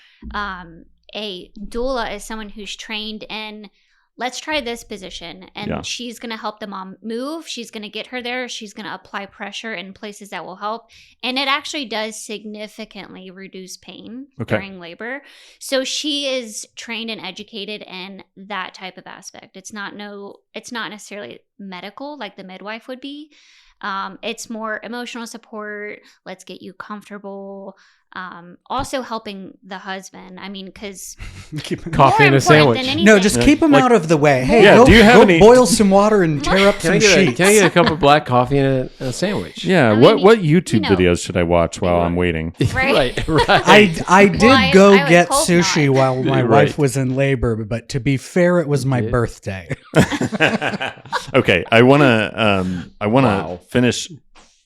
a doula is someone who's trained in, let's try this position, and Yeah. she's going to help the mom move. She's going to get her there. She's going to apply pressure in places that will help, and it actually does significantly reduce pain Okay. during labor. So she is trained and educated in that type of aspect. It's not necessarily medical like the midwife would be. It's more emotional support. Let's get you comfortable. Also helping the husband. I mean, because Coffee and a sandwich. no, just keep them Like- out of the way. Hey, Yeah, go, do you have go any- boil some water and tear up Can some I sheets. get a cup of black coffee and a sandwich? Yeah, I what mean, YouTube videos should I watch while I'm waiting? Right. I did Well, go I would get hope sushi not. while my Right. wife was in labor, but to be fair, it was my Yeah. birthday. Okay, I want to Wow. finish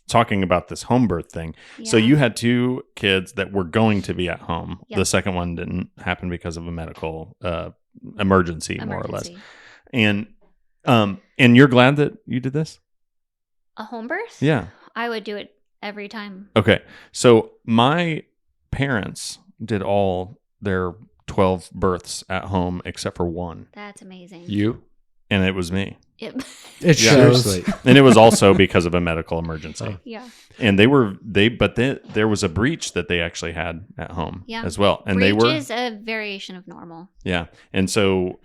talking about this home birth thing. So Yeah. you had 2 kids that were going to be at home. Yep. The second one didn't happen because of a medical emergency, more or less. Emergency. And you're glad that you did this? A home birth? Yeah. I would do it every time. Okay. So my parents did all their 12 births at home except for one. That's amazing. You? And it was me. It Yeah. shows. Seriously. And it was also because of a medical emergency. Yeah. And there was a breach that they actually had at home Yeah. as well. And Breach they were, is a variation of normal. yeah. And so,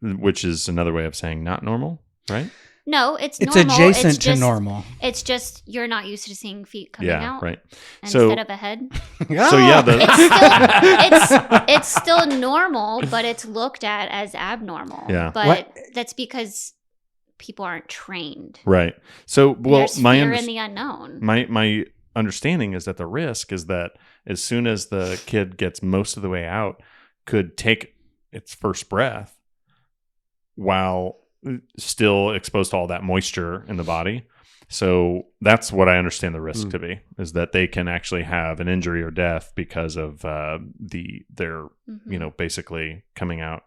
which is another way of saying not normal, right? No, it's It's normal. adjacent just, to normal. It's just you're not used to seeing feet coming Yeah, out right. instead of a head. So yeah, It's still normal, but it's looked at as abnormal. Yeah. But that's because people aren't trained. right. So, well, There's fear in the unknown. my understanding is that the risk is that as soon as the kid gets most of the way out, could take its first breath while still exposed to all that moisture in the body. So that's what I understand the risk to be, is that they can actually have an injury or death because of their basically coming out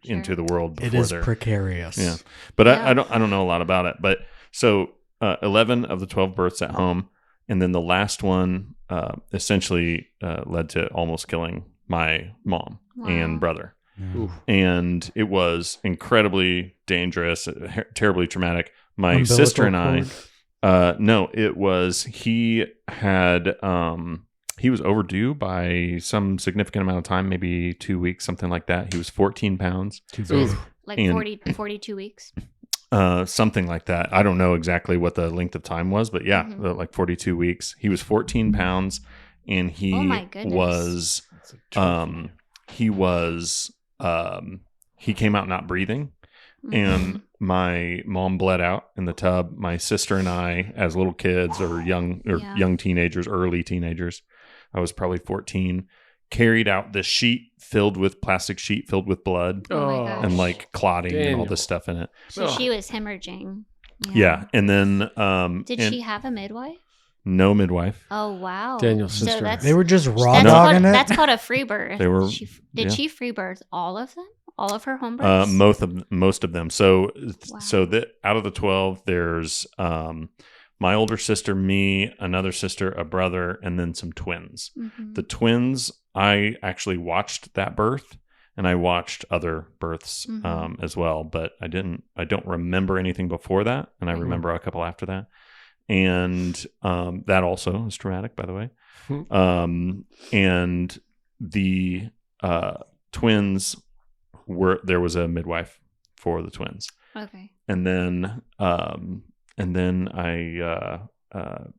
into the world before It is they're precarious. yeah. But Yeah. I don't know a lot about it. But so 11 of the 12 births at home, and then the last one essentially led to almost killing my mom and brother. Yeah. And it was incredibly dangerous, terribly traumatic. My Umbilical sister and I, cord? no, it was, he was overdue by some significant amount of time, maybe 2 weeks, something like that. He was 14 pounds, Too bad. Like And- 42 weeks. something like that. I don't know exactly what the length of time was, but yeah, like 42 weeks. He was 14 pounds, and he Oh my goodness. was, he came out not breathing. And my mom bled out in the tub. My sister and I, as little kids or Yeah. young teenagers, early teenagers, I was probably 14, carried out this plastic sheet filled with blood Oh my gosh. and like clotting and all Daniel. this stuff in it. So she was hemorrhaging. Yeah. And then, Did she have a midwife? no midwife. Oh wow. Daniel's So sister. that's They were just raw that's dogging called, it. that's called a free birth. They were- Did yeah. she free birth all of them? All of her home births? Most of them. So Wow. out of the 12, there's my older sister, me, another sister, a brother, and then some twins. Mhm. The twins, I actually watched that birth, and I watched other births as well, but I don't remember anything before that, and I remember a couple after that. And that also is traumatic, by the way. And the twins there was a midwife for the twins. Okay. And then I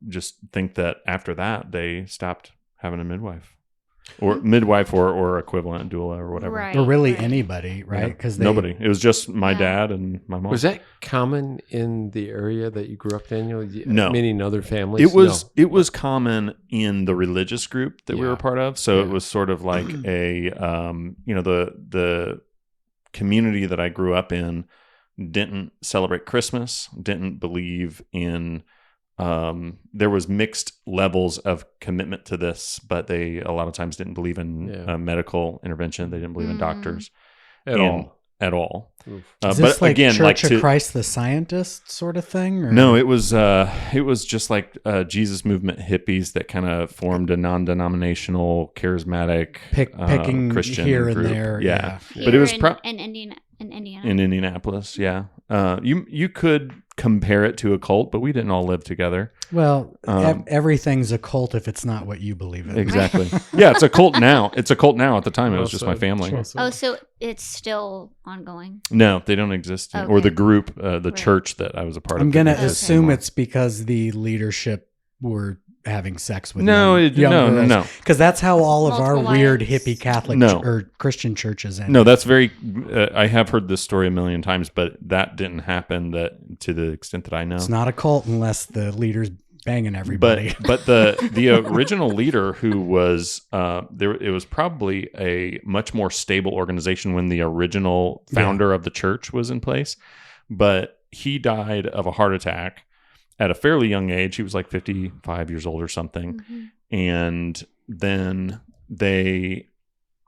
just think that after that they stopped having a midwife or equivalent doula or whatever. Right. or really right. anybody, right? Because Nobody. It was just my Yeah. dad and my mom. Was that common in the area that you grew up, Daniel? No. Meaning other families? It was common in the religious group that we Yeah. were part of. So it Yeah. was sort of like a the community that I grew up in didn't celebrate Christmas, didn't believe in there was mixed levels of commitment to this, but they a lot of times didn't believe in Yeah. Medical intervention. They didn't believe in doctors At all. At all. Oof. Is this But like again, Church like of to, Christ the Scientist sort of thing? Or? no, it was just like Jesus movement hippies that kind of formed a non-denominational, charismatic, picking Christian here group. and there. Yeah, Here but it was in Indiana. in Indianapolis. Yeah, you could compare it to a cult, but we didn't all live together. Well, everything's a cult if it's not what you believe in. Exactly. Yeah, it's a cult now. It's a cult now. At the time, it Well was just my said. family. Well said. Oh, so it's still ongoing. No, they don't exist. Or Okay. the group, the Right. church that I was a part of. I'm going to didn't exist assume anymore. it's because the leadership were having sex with No, young no. Because that's how all of our Multiple weird wives. hippie Catholic No. or Christian churches end. No, that's very. I have heard this story a million times, but that didn't happen. That to the extent that I know. It's not a cult unless the leader's banging everybody. But the original leader who was there, it was probably a much more stable organization when the original founder of the church was in place. But he died of a heart attack at a fairly young age. He was like 55 years old or something. And then they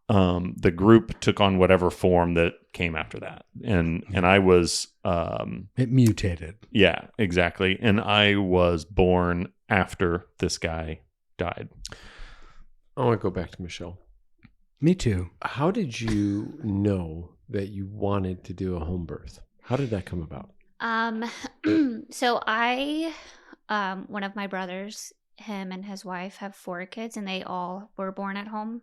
the group took on whatever form that came after that. And I was it mutated. yeah, exactly. And I was born after this guy died. I want to go back to Michelle. Me too. How did you know that you wanted to do a home birth? How did that come about? So one of my brothers, him and his wife have 4 kids, and they all were born at home.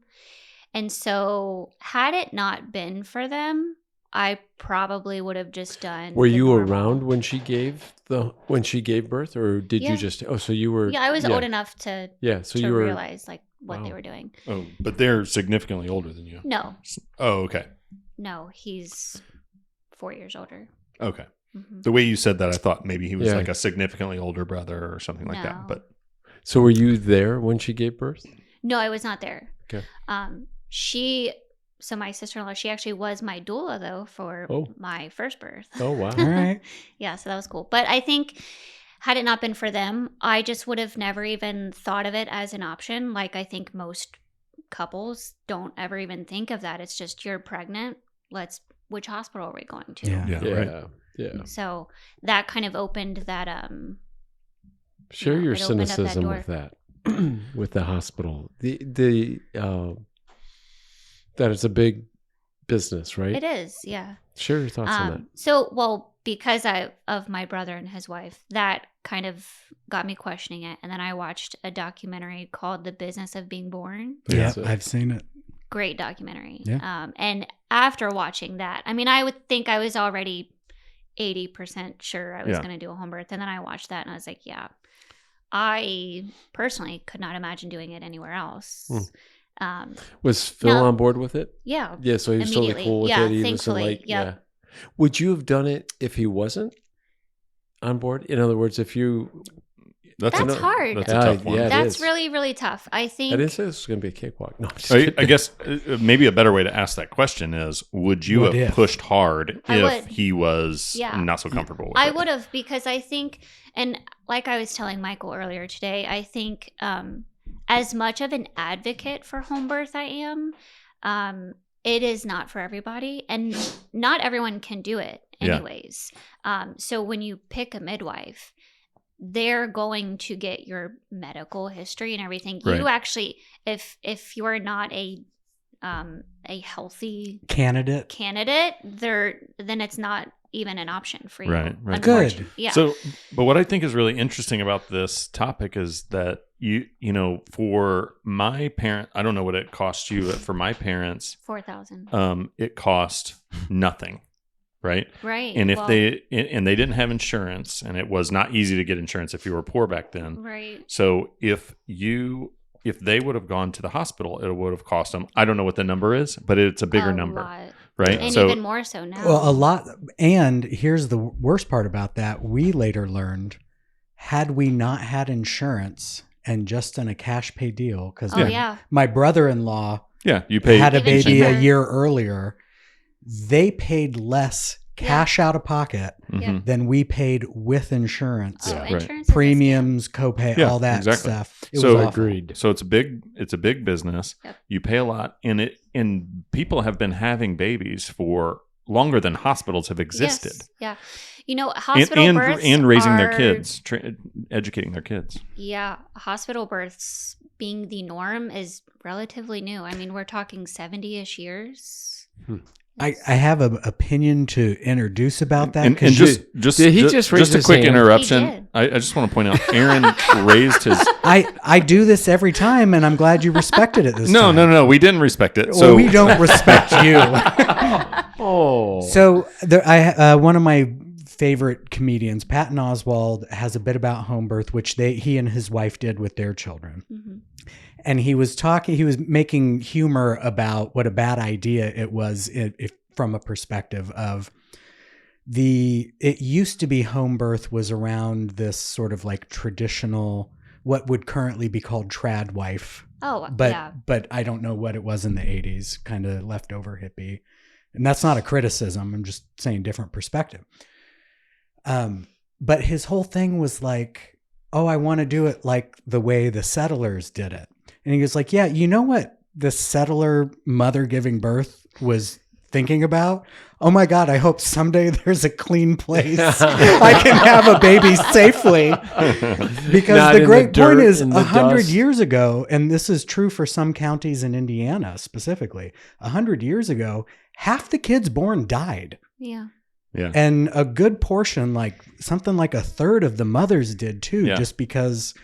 And so had it not been for them, I probably would have just done. Were you normal. around when she gave birth, or did you just? Oh, so you were. Yeah, I was old enough to. So to you were realize like what they were doing. Oh, but they're significantly older than you. No. Oh, okay. No, he's 4 years older. Okay. Mm-hmm. The way you said that, I thought maybe he was like a significantly older brother or something like that. But so were you there when she gave birth? No, I was not there. Okay. So my sister-in-law, she actually was my doula though for my first birth. Oh wow! All right. Yeah, so that was cool. But I think had it not been for them, I just would have never even thought of it as an option. Like I think most couples don't ever even think of that. It's just you're pregnant. Which hospital are we going to? Right. Yeah. So that kind of opened that. Share your cynicism with that, with the hospital. That is a big business, right? It is, yeah. Share your thoughts on that. So, well, because of my brother and his wife, that kind of got me questioning it. And then I watched a documentary called The Business of Being Born. Yeah, I've seen it. Great documentary. Yeah. And after watching that, I mean, I would think I was already 80% sure I was going to do a home birth. And then I watched that and I was like, yeah, I personally could not imagine doing it anywhere else. Was Phil on board with it? Yeah. Yeah, so he was totally cool with it. He thankfully. Yeah. Would you have done it if he wasn't on board? In other words, if you... That's hard. That's a tough one. Yeah, that's really, really tough. I think... I didn't say this was going to be a cakewalk. No, I guess maybe a better way to ask that question is, would you have pushed hard if he was not so comfortable with it? I would have, because I think, and like I was telling Michael earlier today, I think as much of an advocate for home birth I am, it is not for everybody, and not everyone can do it anyways. So when you pick a midwife, they're going to get your medical history and everything. Right. You actually, if you're not a healthy candidate, then it's not even an option for you. Right. Good. Yeah. So, but what I think is really interesting about this topic is that you know, for my parent, I don't know what it cost you, but for my parents, $4,000. It cost nothing. Right. And if they didn't have insurance, and it was not easy to get insurance if you were poor back then. Right. So if they would have gone to the hospital, it would have cost them, I don't know what the number is, but it's a bigger number. Lot. Right. And even more so now. Well, a lot. And here's the worst part about that. We later learned, had we not had insurance and just done a cash pay deal, because my brother-in-law you paid, had a baby cheaper. a year earlier, they paid less cash out of pocket than we paid with insurance. Insurance premiums, copay, all that stuff. It was agreed. So it's a big business. Yep. You pay a lot, and people have been having babies for longer than hospitals have existed. Yes. Yeah. You know, hospital births and raising their kids, educating their kids. Yeah, hospital births being the norm is relatively new. I mean, we're talking 70-ish years. I have an opinion to introduce about that. And just a quick interruption. I just want to point out, Aaron raised his. I do this every time, and I'm glad you respected it this time. No. We didn't respect it. So we don't respect you. So one of my favorite comedians, Patton Oswalt, has a bit about home birth, which he and his wife did with their children. Mm-hmm. And he was making humor about what a bad idea it was from a perspective of it used to be home birth was around this sort of like traditional, what would currently be called trad wife. Oh, but I don't know what it was in the 80s, kind of leftover hippie. And that's not a criticism. I'm just saying different perspective. But his whole thing was like, oh, I want to do it like the way the settlers did it. And he was like, yeah, you know what the settler mother giving birth was thinking about? Oh my God, I hope someday there's a clean place I can have a baby safely. Because Not the great point is 100 dust. Years ago, and this is true for some counties in Indiana specifically, 100 years ago, half the kids born died. Yeah. Yeah. And a good portion, like something like a third of the mothers did too, Yeah. just because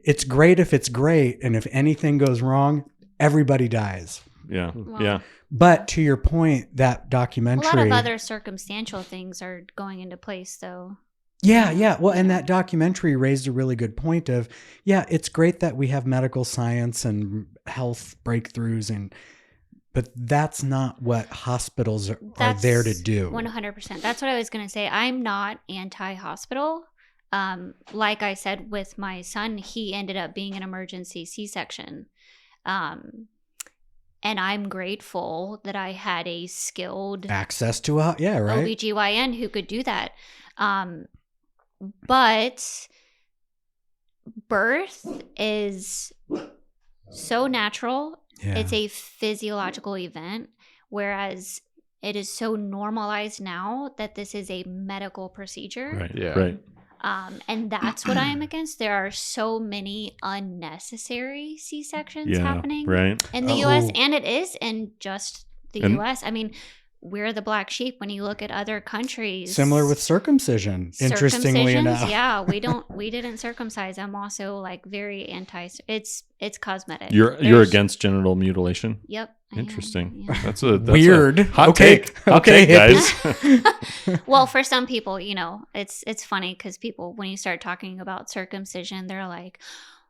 it's great if it's great. And if anything goes wrong, everybody dies. Yeah. Wow. Yeah. But to your point, that A documentary. lot of other circumstantial things are going into place, though. Yeah. Well, and that documentary raised a really good point of, it's great that we have medical science and health breakthroughs, but that's not what hospitals are there to do. 100%. That's what I was going to say. I'm not anti-hospital. Like I said, with my son, he ended up being an emergency C-section. And I'm grateful that I had a skilled Access to right? OBGYN who could do that. But birth is so natural. Yeah. It's a physiological event, whereas it is so normalized now that this is a medical procedure. Right. Yeah. Right. And that's what I am against. There are so many unnecessary C-sections happening Right. in the U.S. And it is in just the U.S. I mean, we're the black sheep when you look at other countries. Similar with circumcision, interestingly Circumcisions, enough. Yeah, we didn't circumcise. I'm also like very anti. It's cosmetic. You're against genital mutilation? Yep. I am, Interesting. yeah. That's a Weird. hot Okay. take. Hot Okay, take, guys. Well, for some people, it's funny because people, when you start talking about circumcision, they're like,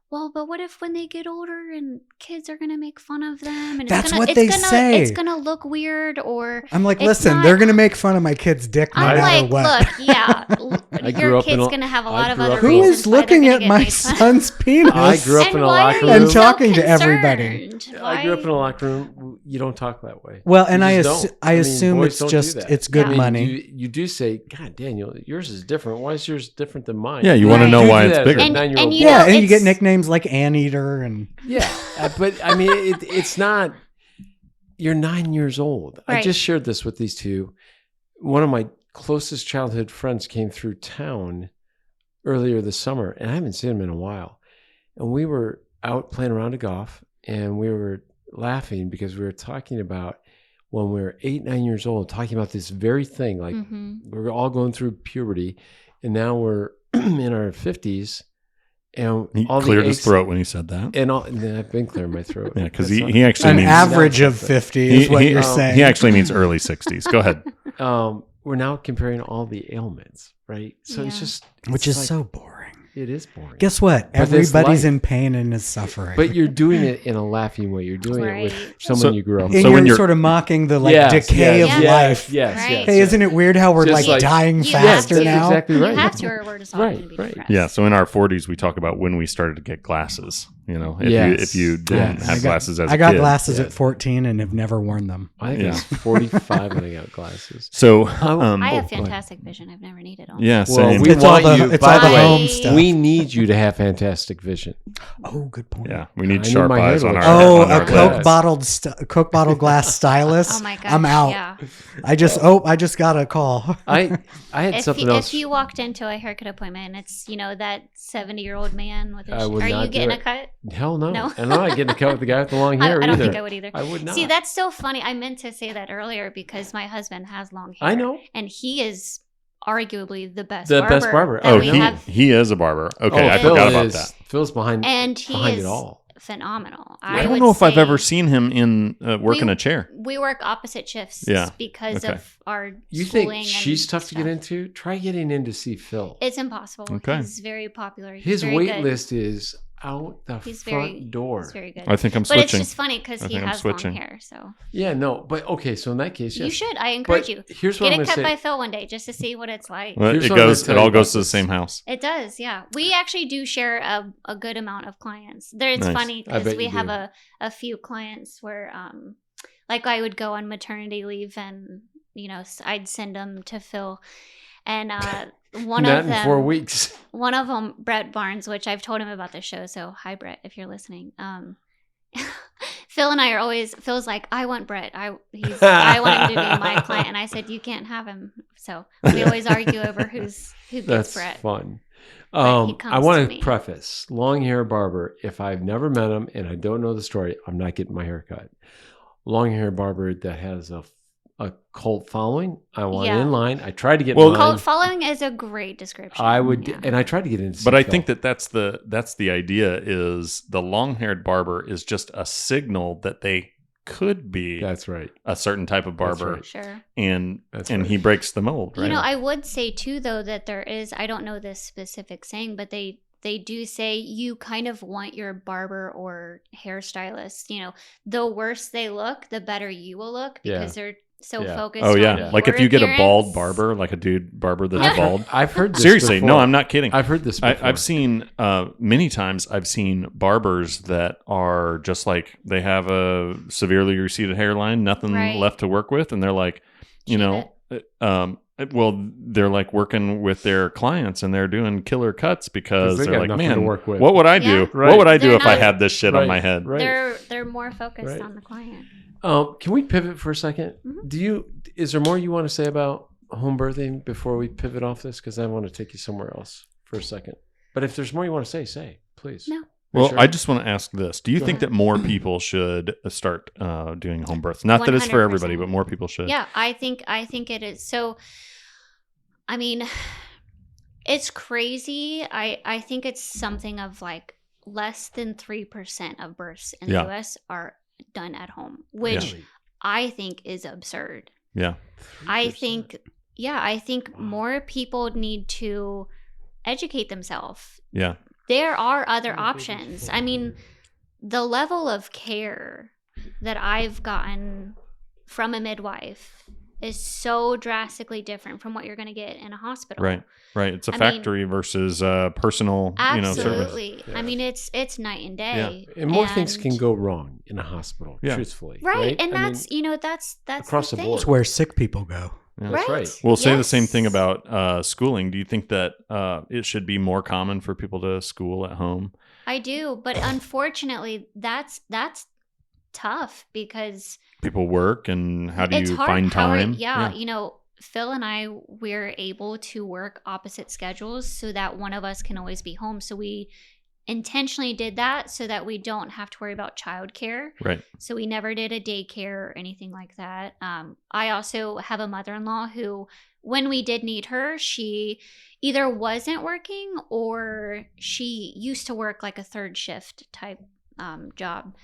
well, but what if when they get older and kids are going to make fun of them? And That's what they say. It's going to look weird, or I'm like, it's listen, not- they're going to make fun of my kid's dick no I'm matter like, what. look, yeah, I grew your up in kid's a- going to have a I lot of grew other up in a- Who reasons is why they're looking gonna at get my made fun of. son's penis? I grew up And in a why are locker you room. And so talking to everybody. concerned? I grew up in a Why- locker room. You don't talk that way. Well, and You I, just don't. I assume boys it's don't do just, that. it's good Yeah. money. You do say, God, Daniel, yours is different. Why is yours different than mine? Yeah, you want to Right. know You why do it's that as a bigger. And- 9-year-old you boy. Yeah, know, and you get it's- nicknames like Anteater and Yeah, but I mean, it's not. You're 9 years old. I Right. just shared this with these two. One of my closest childhood friends came through town earlier this summer, and I haven't seen him in a while. And we were out playing around a golf, and we were laughing because we were talking about when we were 8, 9 years old, talking about this very thing. Like Mhm. we're all going through puberty, and now we're in our 50s. And He all the cleared his aches- throat when he said that. And I've been clearing my throat. Yeah, because That's not- he actually an means average of 50 is what you're saying. He actually means early 60s. Go ahead. We're now comparing all the ailments, right? So it's Yeah. just, Which it's is like- so boring. it is boring. Guess what? But it's Everybody's life. in pain and is suffering. But you're doing it in a laughing way. You're doing it with Right. someone So- you grew up and with. So you're when you're- sort of mocking the Yes, decay yes, of yes, life. Yes, Right. yes. Hey, isn't it weird how we're Just like like- dying You faster have to. now? Exactly right. You have to, or we're just all Right, going to be right. depressed. Yeah. So in our 40s, we talk about when we started to get glasses. If Yes. you didn't Yes. have glasses as a I got kid. glasses Yeah. at 14 and have never worn them. I think Yeah. I was 45 when I got glasses. So I have go ahead. fantastic vision. I've never needed them. yeah, Well, same. we It's all want the you. it's by all the the way, home stuff. we need you to have fantastic vision. Oh, good point. Yeah, we need I need sharp my hair eyes to on look our. Oh, on a our glass. Coke bottle glass stylus. Oh my gosh. I'm out. Yeah. I just got a call. I had something else. If you walked into a haircut appointment and it's, that 70-year-old man with I would are not you do getting it. a cut? Hell no. No. And I'm not getting a cut with the guy with the long hair I don't either. think I would either. I would not. See, that's so funny. I meant to say that earlier because my husband has long hair. I know. And he is arguably the best The barber. best barber. that Oh, we he have. he is a barber. Okay, Oh, I Phil forgot about is- that. Phil's behind And he behind is it all. phenomenal. I don't would know if I've say ever seen him in working we- a chair. We work opposite shifts Yeah. because Okay. of our You schooling think and she's tough to get stuff. into? Try getting in to see Phil. It's impossible. Okay. He's very popular. He's His very wait good. list is out the He's front very door. He's very good. I think I'm but it's switching. just funny because I he think I'm has switching. long hair. So Yeah, no, but okay. So in that case, yes. you should. I encourage you. Here's what Get I'm it going to cut by say. Phil one day just to see what it's like. Well, Here's it what I'm gonna goes. tell It you all about goes to the this. same house. It does, yeah. We actually do share a good amount of clients. It's Nice. funny I because bet we you have do. a few clients where, like I would go on maternity leave and, I'd send them to Phil. And one Not of in them, 4 weeks. one of them, Brett Barnes, which I've told him about the show. So hi, Brett, if you're listening. Phil and I are always, Phil's like, I want Brett. I want him to be my client. And I said, you can't have him. So we always argue over who gets That's Brett. fun. But he I comes want to to me. preface long hair barber. If I've never met him and I don't know the story, I'm not getting my hair cut. Long hair barber that has a a cult following. I want Yeah. in line. I tried to get Well, mine. Cult following is a great description. I would, Yeah. and I tried to get into. But I think that's the idea is the long-haired barber is just a signal that they could be that's right. a certain type of barber, right. Sure. and That's and right. he breaks the mold, right? You know, I would say too, though, that there is, I don't know this specific saying, but they do say you kind of want your barber or hairstylist, the worse they look, the better you will look because they're so Yeah. focused Oh yeah. on Like your if you get a bald appearance. barber, like a dude barber that's bald. I've heard this Seriously, before. no, I'm not kidding. I've heard this before. I've seen many times. I've seen barbers that are just like they have a severely receded hairline, nothing Right. left to work with, and they're like, they're like working with their clients and they're doing killer cuts because they they're got like, nothing to man, work with. what would I do? Yeah. What would I do They're if I not- had this shit on Right. my head? Right. They're more focused Right. on the client. Can we pivot for a second? Mhm. Is there more you want to say about home birthing before we pivot off this? Because I want to take you somewhere else for a second. But if there's more you want to say, please. No. Well, Sure. I just want to ask this: do you Go think ahead. that more people should start doing home births? Not that it's for everybody, 100%. but more people should. Yeah, I think it is. So, I mean, it's crazy. I think it's something of like less than 3% of births in the Yeah. US are done at home, which Really? I think is absurd. Yeah. I 3%. think more people need to educate themselves. Yeah. There are other Oh, options. I mean, the level of care that I've gotten from a midwife is so drastically different from what you're going to get in a hospital. Right. Right. It's a I mean, factory versus personal, service. Absolutely. Yeah. I mean, it's night and day. And more things can And- go wrong in a hospital, Yeah. truthfully. Right. And I mean, that's across the the thing. board. It's where sick people go. Yeah. that's Right. right. We'll say the same thing Yes. about schooling. Do you think that it should be more common for people to school at home? I do, but unfortunately, that's tough because People work, and how do it's you hard. find time? Yeah, Phil and I, we're able to work opposite schedules so that one of us can always be home. So we intentionally did that so that we don't have to worry about childcare. Right. So we never did a daycare or anything like that. I also have a mother-in-law who, when we did need her, she either wasn't working or she used to work like a third shift type job.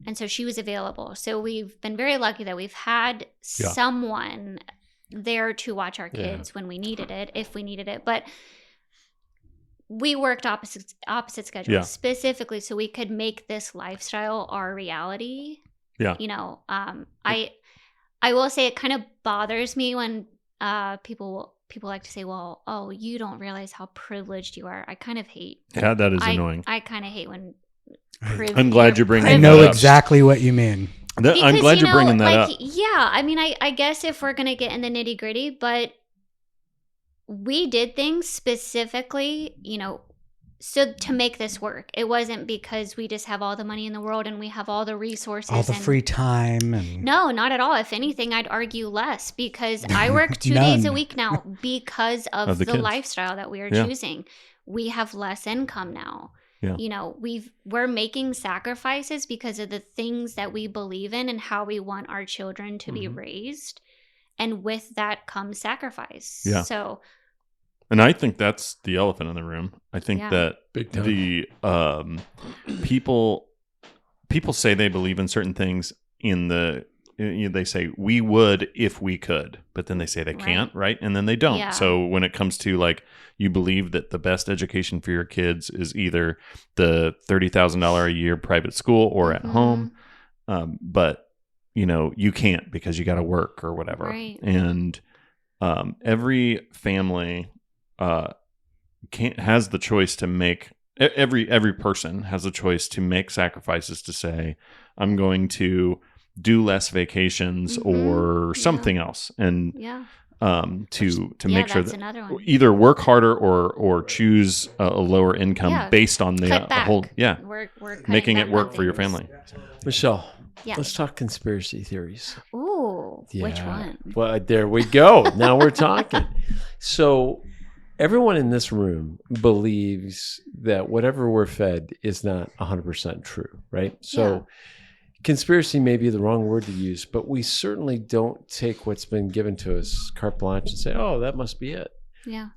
And so she was available. So we've been very lucky that we've had someone there to watch our kids when we needed it, if we needed it. But we worked opposite schedules specifically so we could make this lifestyle our reality. Yeah. I will say it kind of bothers me when people like to say, well, oh, you don't realize how privileged you are. I kind of hate. Yeah, that is annoying. I kind of hate when. I'm glad you're bringing I that know up. exactly what you mean. I'm Because, glad you're bringing that up. Yeah, I mean, I guess if we're going to get in the nitty gritty, but we did things specifically, so to make this work. It wasn't because we just have all the money in the world and we have all the resources. All the and free time. And No, not at all. If anything, I'd argue less because I work 2 days a None. week now because of the the kids. lifestyle that we are Yeah. choosing. We have less income now. Yeah. We're making sacrifices because of the things that we believe in and how we want our children to be raised. And with that comes sacrifice. Yeah. So And I think that's the elephant in the room. I think Yeah. that Big time. the people say they believe in certain things they say we would if we could, but then they say they Right. can't, right? And then they don't. Yeah. So when it comes to like you believe that the best education for your kids is either the $30,000 a year private school or at Mhm. home, but you can't because you got to work or whatever. Right. And every family has the choice to make. Every person has a choice to make sacrifices to say, I'm going to do less vacations or something else, and yeah. to make sure that's that another one. either work harder or choose a lower income Yeah. based on the Cut back. whole We're cutting making it back work on for your things. family. Michelle, Yeah. let's talk conspiracy theories. Ooh, which Yeah. one? Well, there we go. Now we're talking. So everyone in this room believes that whatever we're fed is not 100% true, right? So conspiracy may be the wrong word to use, but we certainly don't take what's been given to us carte blanche and say, "Oh, that must be it." Yeah.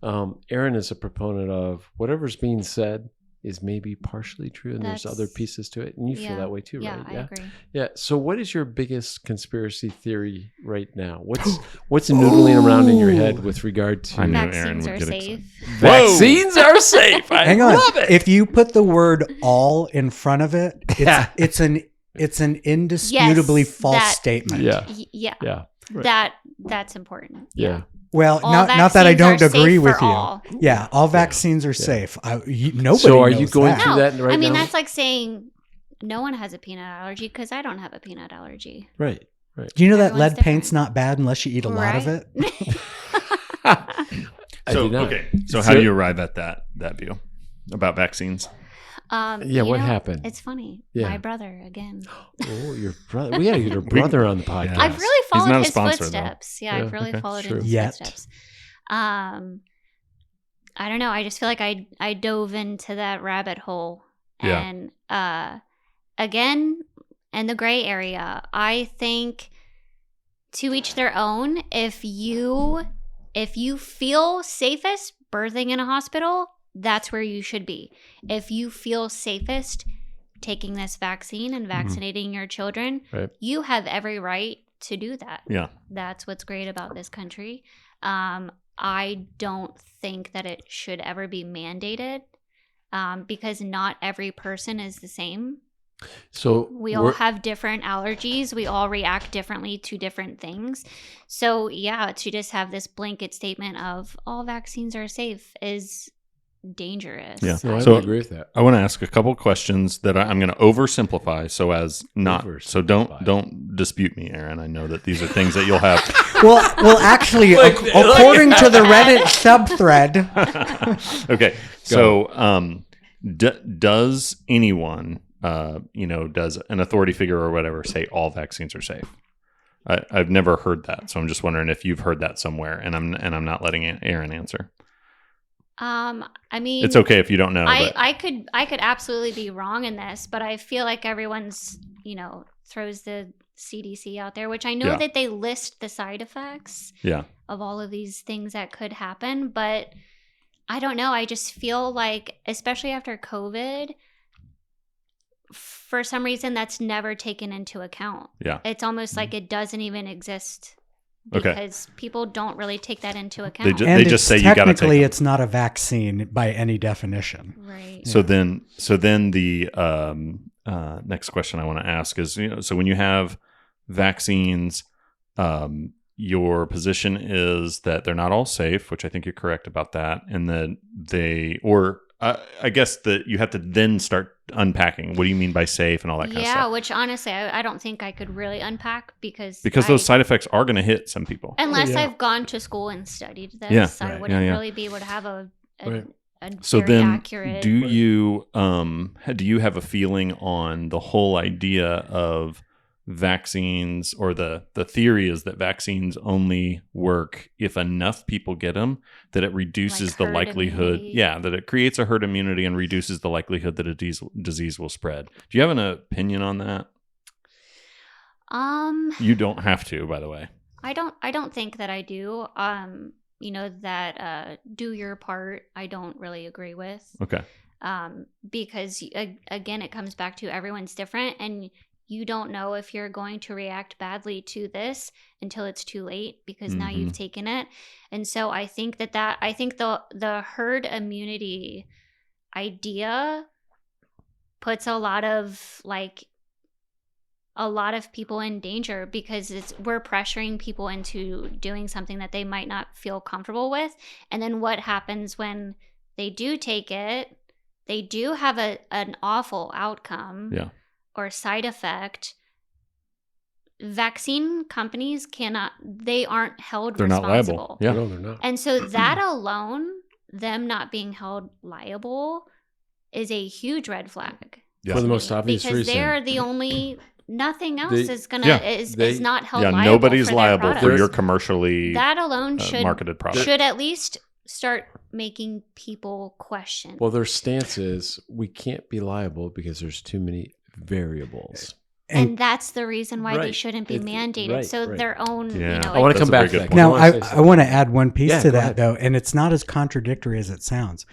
Aaron is a proponent of whatever's being said is maybe partially true, and there's other pieces to it, and you feel that way too, right? I agree. Yeah. So, what is your biggest conspiracy theory right now? What's noodling around in your head with regard to I knew Aaron Vaccines would are get safe. excited. vaccines are safe? I Hang on. love it. If you put the word "all" in front of it, it's an indisputably Yes, false that- statement. Yeah. Yeah. Yeah. Right. That's important. Yeah. Well, All not that I vaccines don't are agree safe with for you. all. Yeah, all vaccines are safe. Nobody So, are knows you going that. through No, that right I mean now? that's like saying no one has a peanut allergy because I don't have a peanut allergy. Right. Do you know that Everyone's lead paint's different. not bad unless you eat a lot of Right? it? I So do not. okay, so how do you arrive at that view about vaccines? Yeah, you what know, happened? It's funny. Yeah. My brother again. Oh, your brother. We got to get your brother on the podcast. Yeah. I've really He's followed not a his sponsor, though. footsteps. Yeah, Yeah, I've really okay, followed sure. in his Yet. footsteps. I don't know. I just feel like I dove into that rabbit hole, Yeah. and again, in the gray area, I think to each their own. If you feel safest birthing in a hospital, that's where you should be. If you feel safest taking this vaccine and vaccinating your children, Right. you have every right to do that. Yeah. That's what's great about this country. I don't think that it should ever be mandated because not every person is the same. So We all have different allergies. We all react differently to different things. So, yeah, to just have this blanket statement of all vaccines are safe is dangerous. Yeah. No, I So- would agree with that. I want to ask a couple questions that I'm going to oversimplify so as not. So Oversimplify. don't dispute me, Aaron. I know that these are things that you'll have. Well, actually, according to the Reddit subthread, Okay. So does anyone, does an authority figure or whatever say all vaccines are safe? I've never heard that, so I'm just wondering if you've heard that somewhere, and I'm not letting Aaron answer. I mean, It's okay if you don't know. but I could absolutely be wrong in this, but I feel like everyone's, throws the CDC out there, which I know Yeah. that they list the side effects yeah, of all of these things that could happen, but I don't know. I just feel like, especially after COVID, for some reason that's never taken into account. yeah. It's almost like it doesn't even exist Okay. because people don't really take that into account. They just say you got to take technically them. it's not a vaccine by any definition. Right. So then the next question I want to ask is, so when you have vaccines, your position is that they're not all safe, which I think you're correct about that, and that I guess that you have to then start unpacking. What do you mean by safe and all that kind of Yeah, stuff? which honestly, I don't think I could really unpack because Those side effects are going to hit some people. unless yeah. I've gone to school and studied this, Yeah, I right, wouldn't yeah. really be able to have a So very then, accurate. do you have a feeling on the whole idea of vaccines, or the theory is that vaccines only work if enough people get them, that it reduces Like the herd likelihood, immunity? that it creates a herd immunity and reduces the likelihood that a disease will spread. Do you have an opinion on that? You don't have to, by the way. I don't think that I do. That do your part, I don't really agree with. Okay. Because again, it comes back to everyone's different, and you don't know if you're going to react badly to this until it's too late because now you've taken it. And so I think the herd immunity idea puts a lot of people in danger because we're pressuring people into doing something that they might not feel comfortable with. And then what happens when they do take it? They do have an awful outcome. Yeah. Or side effect. Vaccine companies they aren't held They're not responsible. liable. Yeah. No, they're not. And so that alone, them not being held liable, is a huge red flag. Yeah. For the most obvious because reason. they're the only, nothing else They- is gonna Yeah. is not held Yeah. liable. Nobody's for their liable for products. your commercially That alone should marketed product. should at least start making people question. Well, their stance is we can't be liable because there's too many variables. And that's the reason why they Right. shouldn't be It's- mandated. right, So right. their own, Yeah. you know, I want to That's come a back very to good that. point. Now, wanna say I something. want to add one piece Yeah, to go that ahead. though, and it's not as contradictory as it sounds.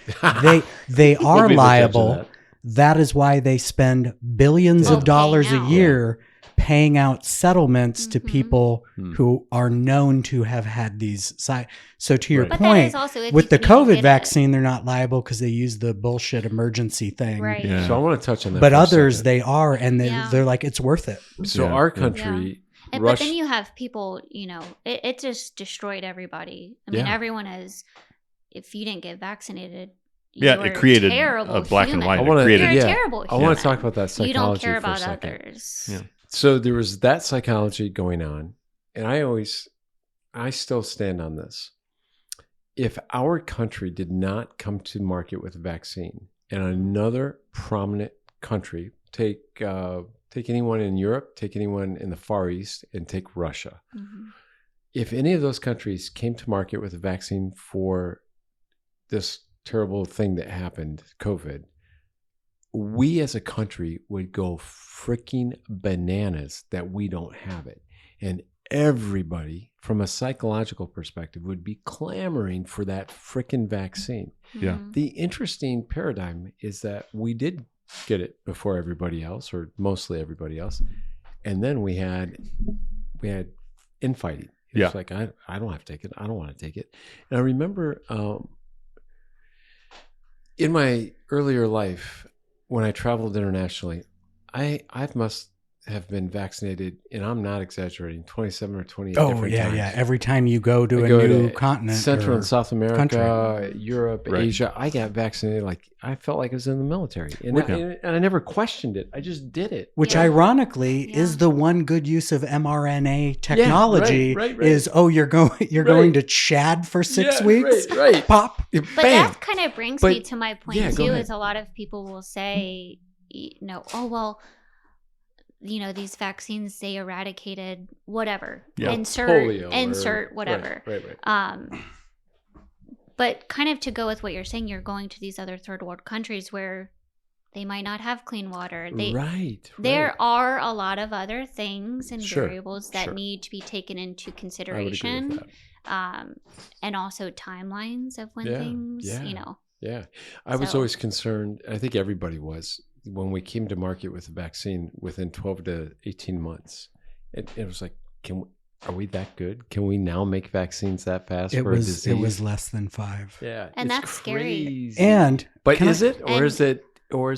They We'll are be the judge of liable. that. That is why they spend billions Oh, of dollars a paying out. year paying out settlements to Mhm. people Hmm. who are known to have had these side. So to your Right. but that point, is also if with the you can't COVID get vaccine, they're not liable because they use the bullshit emergency thing. Right. Yeah. So I want to touch on that. But for a others, second. they are, and Yeah. they're like, it's worth it. So Yeah. our Yeah. country, But Russia. then you have people, you know, it just destroyed everybody. I mean, Yeah. everyone is, if you didn't get vaccinated, Yeah, you're it created terrible a black and human. white. I It wanna- created, You're a yeah. terrible I want to human. talk about that psychology You don't care for a about second. others. Yeah. So there was that psychology going on, and I still stand on this. If our country did not come to market with a vaccine, and another prominent country, take anyone in Europe, take anyone in the Far East, and take Russia. Mhm. If any of those countries came to market with a vaccine for this terrible thing that happened, COVID, we as a country would go freaking bananas that we don't have it. And everybody, from a psychological perspective, would be clamoring for that freaking vaccine. Yeah. Mhm. The interesting paradigm is that we did get it before everybody else, or mostly everybody else. And then we had infighting. It's Yeah. like, I don't have to take it. I don't want to take it. And I remember in my earlier life, when I traveled internationally, I must have been vaccinated, and I'm not exaggerating, 27 or 28 Oh different yeah, times. yeah. Every time you go to I a go new to continent, Central or and South America, country. Europe, Right. Asia, I got vaccinated like I felt like I was in the military. And, Yeah. and I never questioned it. I just did it. which Yeah. ironically Yeah. is the one good use of mRNA technology. right. Is you're going to Chad for 6 Yeah, weeks, Right. pop. But Bam. that kind of brings But- me to my point yeah, go too, ahead. is a lot of people will say, you know, oh, well, you know, these vaccines, they eradicated whatever. Yeah. Polio Insert or- whatever. Right. But kind of to go with what you're saying, you're going to these other third world countries where they might not have clean water. Right. There are a lot of other things and Sure, variables that sure. need to be taken into I would agree consideration. with that. And also timelines of when Yeah, things, yeah. you know. Yeah. I was So- always concerned, I think everybody was, when we came to market with the vaccine within 12 to 18 months. It was like, are we that good? Can we now make vaccines that fast It for a was disease? less than 5. Yeah. And it's that's scary. crazy. And But can is I- it, or is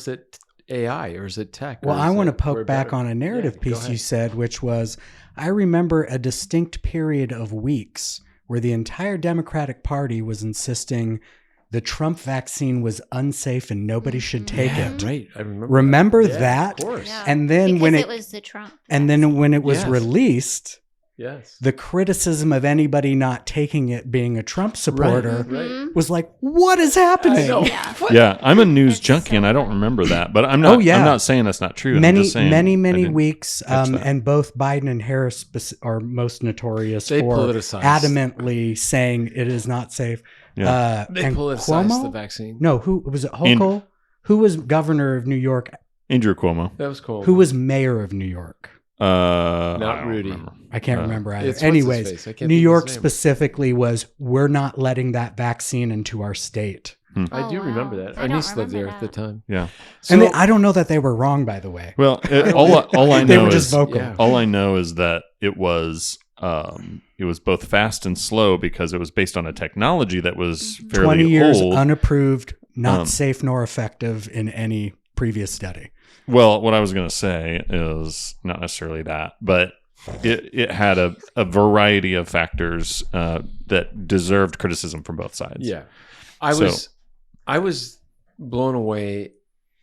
it AI, or is it tech? Well, or I is want to it- poke we're back better? on a narrative Yeah, go piece you ahead. said, which was I remember a distinct period of weeks where the entire Democratic Party was insisting the Trump vaccine was unsafe and nobody should take Yeah, it. right. I remember. Remember Yeah, that? Of course. Yeah. And then Because when it was the Trump. when it was Yes. released, Yes. the criticism of anybody not taking it being a Trump supporter Right. was like, what is happening? I know. Yeah. Yeah, I'm a news It's junkie, so and I don't funny. remember that. But I'm not. Oh, yeah. I'm not saying that's not true. I'm Many, just saying I many didn't weeks, catch that. and both Biden and Harris are most notorious They for politicized. adamantly saying it is not safe. Yeah. They And politicized Cuomo? the vaccine. No, who was it? And- Hochul? Who was governor of New York? Andrew Cuomo. That was cool. Who was mayor of New York? I Not don't Rudy. remember. I can't remember either. It's- what's his Anyways, face? I can't New think of York his name. specifically was, we're not letting that vaccine into our state. I Oh, do wow. remember that. I Our don't niece lived there remember at the that. time. Yeah. And So, I don't know that they were wrong, by the way. Well, all I They know were just is vocal. Yeah. all I know is that it was both fast and slow because it was based on a technology that was fairly 20 years old. unapproved, not Um, safe nor effective in any previous study. Well, what I was going to say is not necessarily that, but it had a variety of factors that deserved criticism from both sides. yeah, So- I was blown away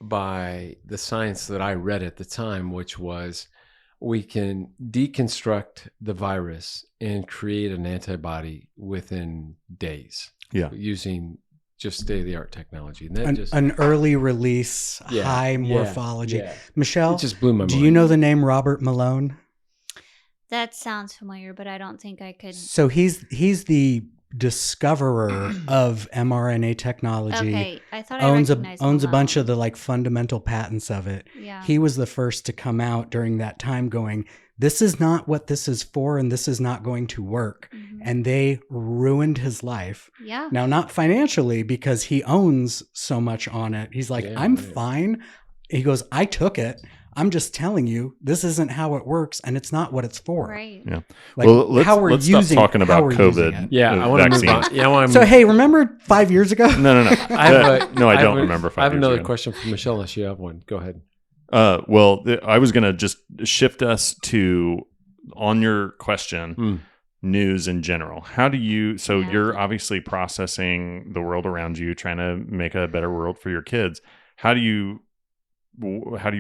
by the science that I read at the time, which was we can deconstruct the virus and create an antibody within days. Yeah. Using just state-of-the-art technology. And that An early release, Yeah, high yeah, morphology. yeah. Michelle, It just blew my mind. do you know the name Robert Malone? That sounds familiar, but I don't think I could. So he's the discoverer of mRNA technology. Okay, I thought I owns recognized a him bunch well. of the like fundamental patents of it. Yeah. He was the first to come out during that time going, this is not what this is for, and this is not going to work. Mhm. And they ruined his life. Yeah. Now, not financially, because he owns so much on it. He's like, I'm fine. He goes, I took it. I'm just telling you, this isn't how it works, and it's not what it's for. Right. Yeah. Like, Well, let's using, stop talking how about we're using COVID. it. Yeah, I want to move vaccines. on. Yeah, I want to So, hey, remember 5 years ago? No. No, I don't remember 5 years I have another ago. question for Michelle unless you have one. Go ahead. I was going to just shift us to, on your question, news in general. How do you, so you're obviously processing the world around you, trying to make a better world for your kids. How do you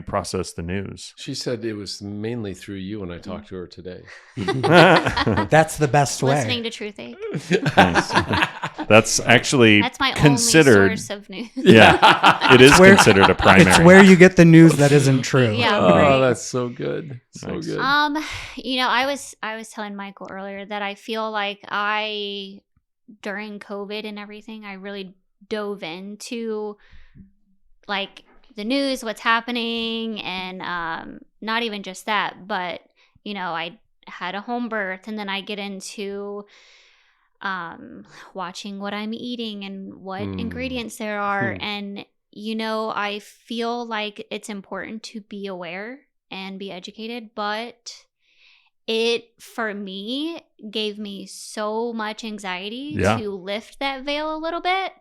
process the news? She said it was mainly through you when I talked to her today. That's the best way. Listening to Truthache. That's actually That's my considered. only source of news. Yeah, it is considered a primary. It's where you get the news that isn't true. Yeah. Oh, Right. that's so good. So Nice. good. I was telling Michael earlier that I feel like during COVID and everything, I really dove into like the news, what's happening, and not even just that, but I had a home birth, and then I get into watching what I'm eating and what ingredients there are, and I feel like it's important to be aware and be educated, but it for me gave me so much anxiety to lift that veil a little bit.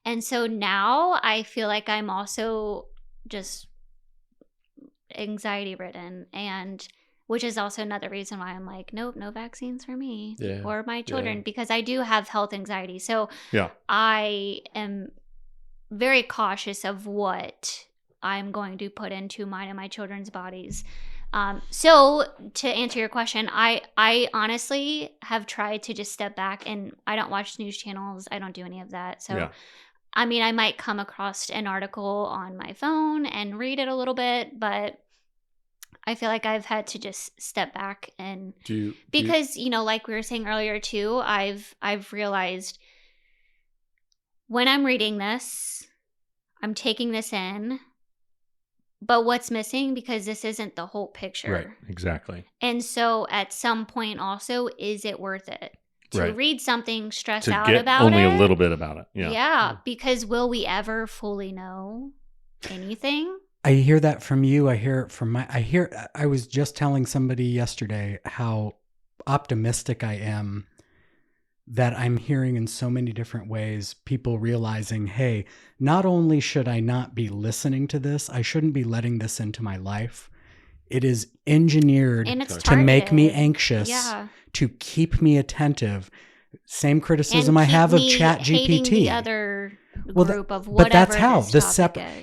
And so now I feel like I'm also just anxiety ridden, and which is also another reason why I'm like, nope, no vaccines for me or my children, because I do have health anxiety. So I am very cautious of what I'm going to put into mine and my children's bodies. So to answer your question, I honestly have tried to just step back, and I don't watch news channels. I don't do any of that. So I mean, I might come across an article on my phone and read it a little bit, but I feel like I've had to just step back and because like we were saying earlier too, I've realized when I'm reading this, I'm taking this in, but what's missing, because this isn't the whole picture. Right, exactly. And so at some point also, is it worth it? To read something, stress out get about only it. a little bit about it. Yeah, because will we ever fully know anything? I hear that from you. I hear it from I was just telling somebody yesterday how optimistic I am that I'm hearing in so many different ways, people realizing, hey, not only should I not be listening to this, I shouldn't be letting this into my life. It is engineered to make me anxious, to keep me attentive. Same criticism I have of ChatGPT. The other group of whatever. But that's how is.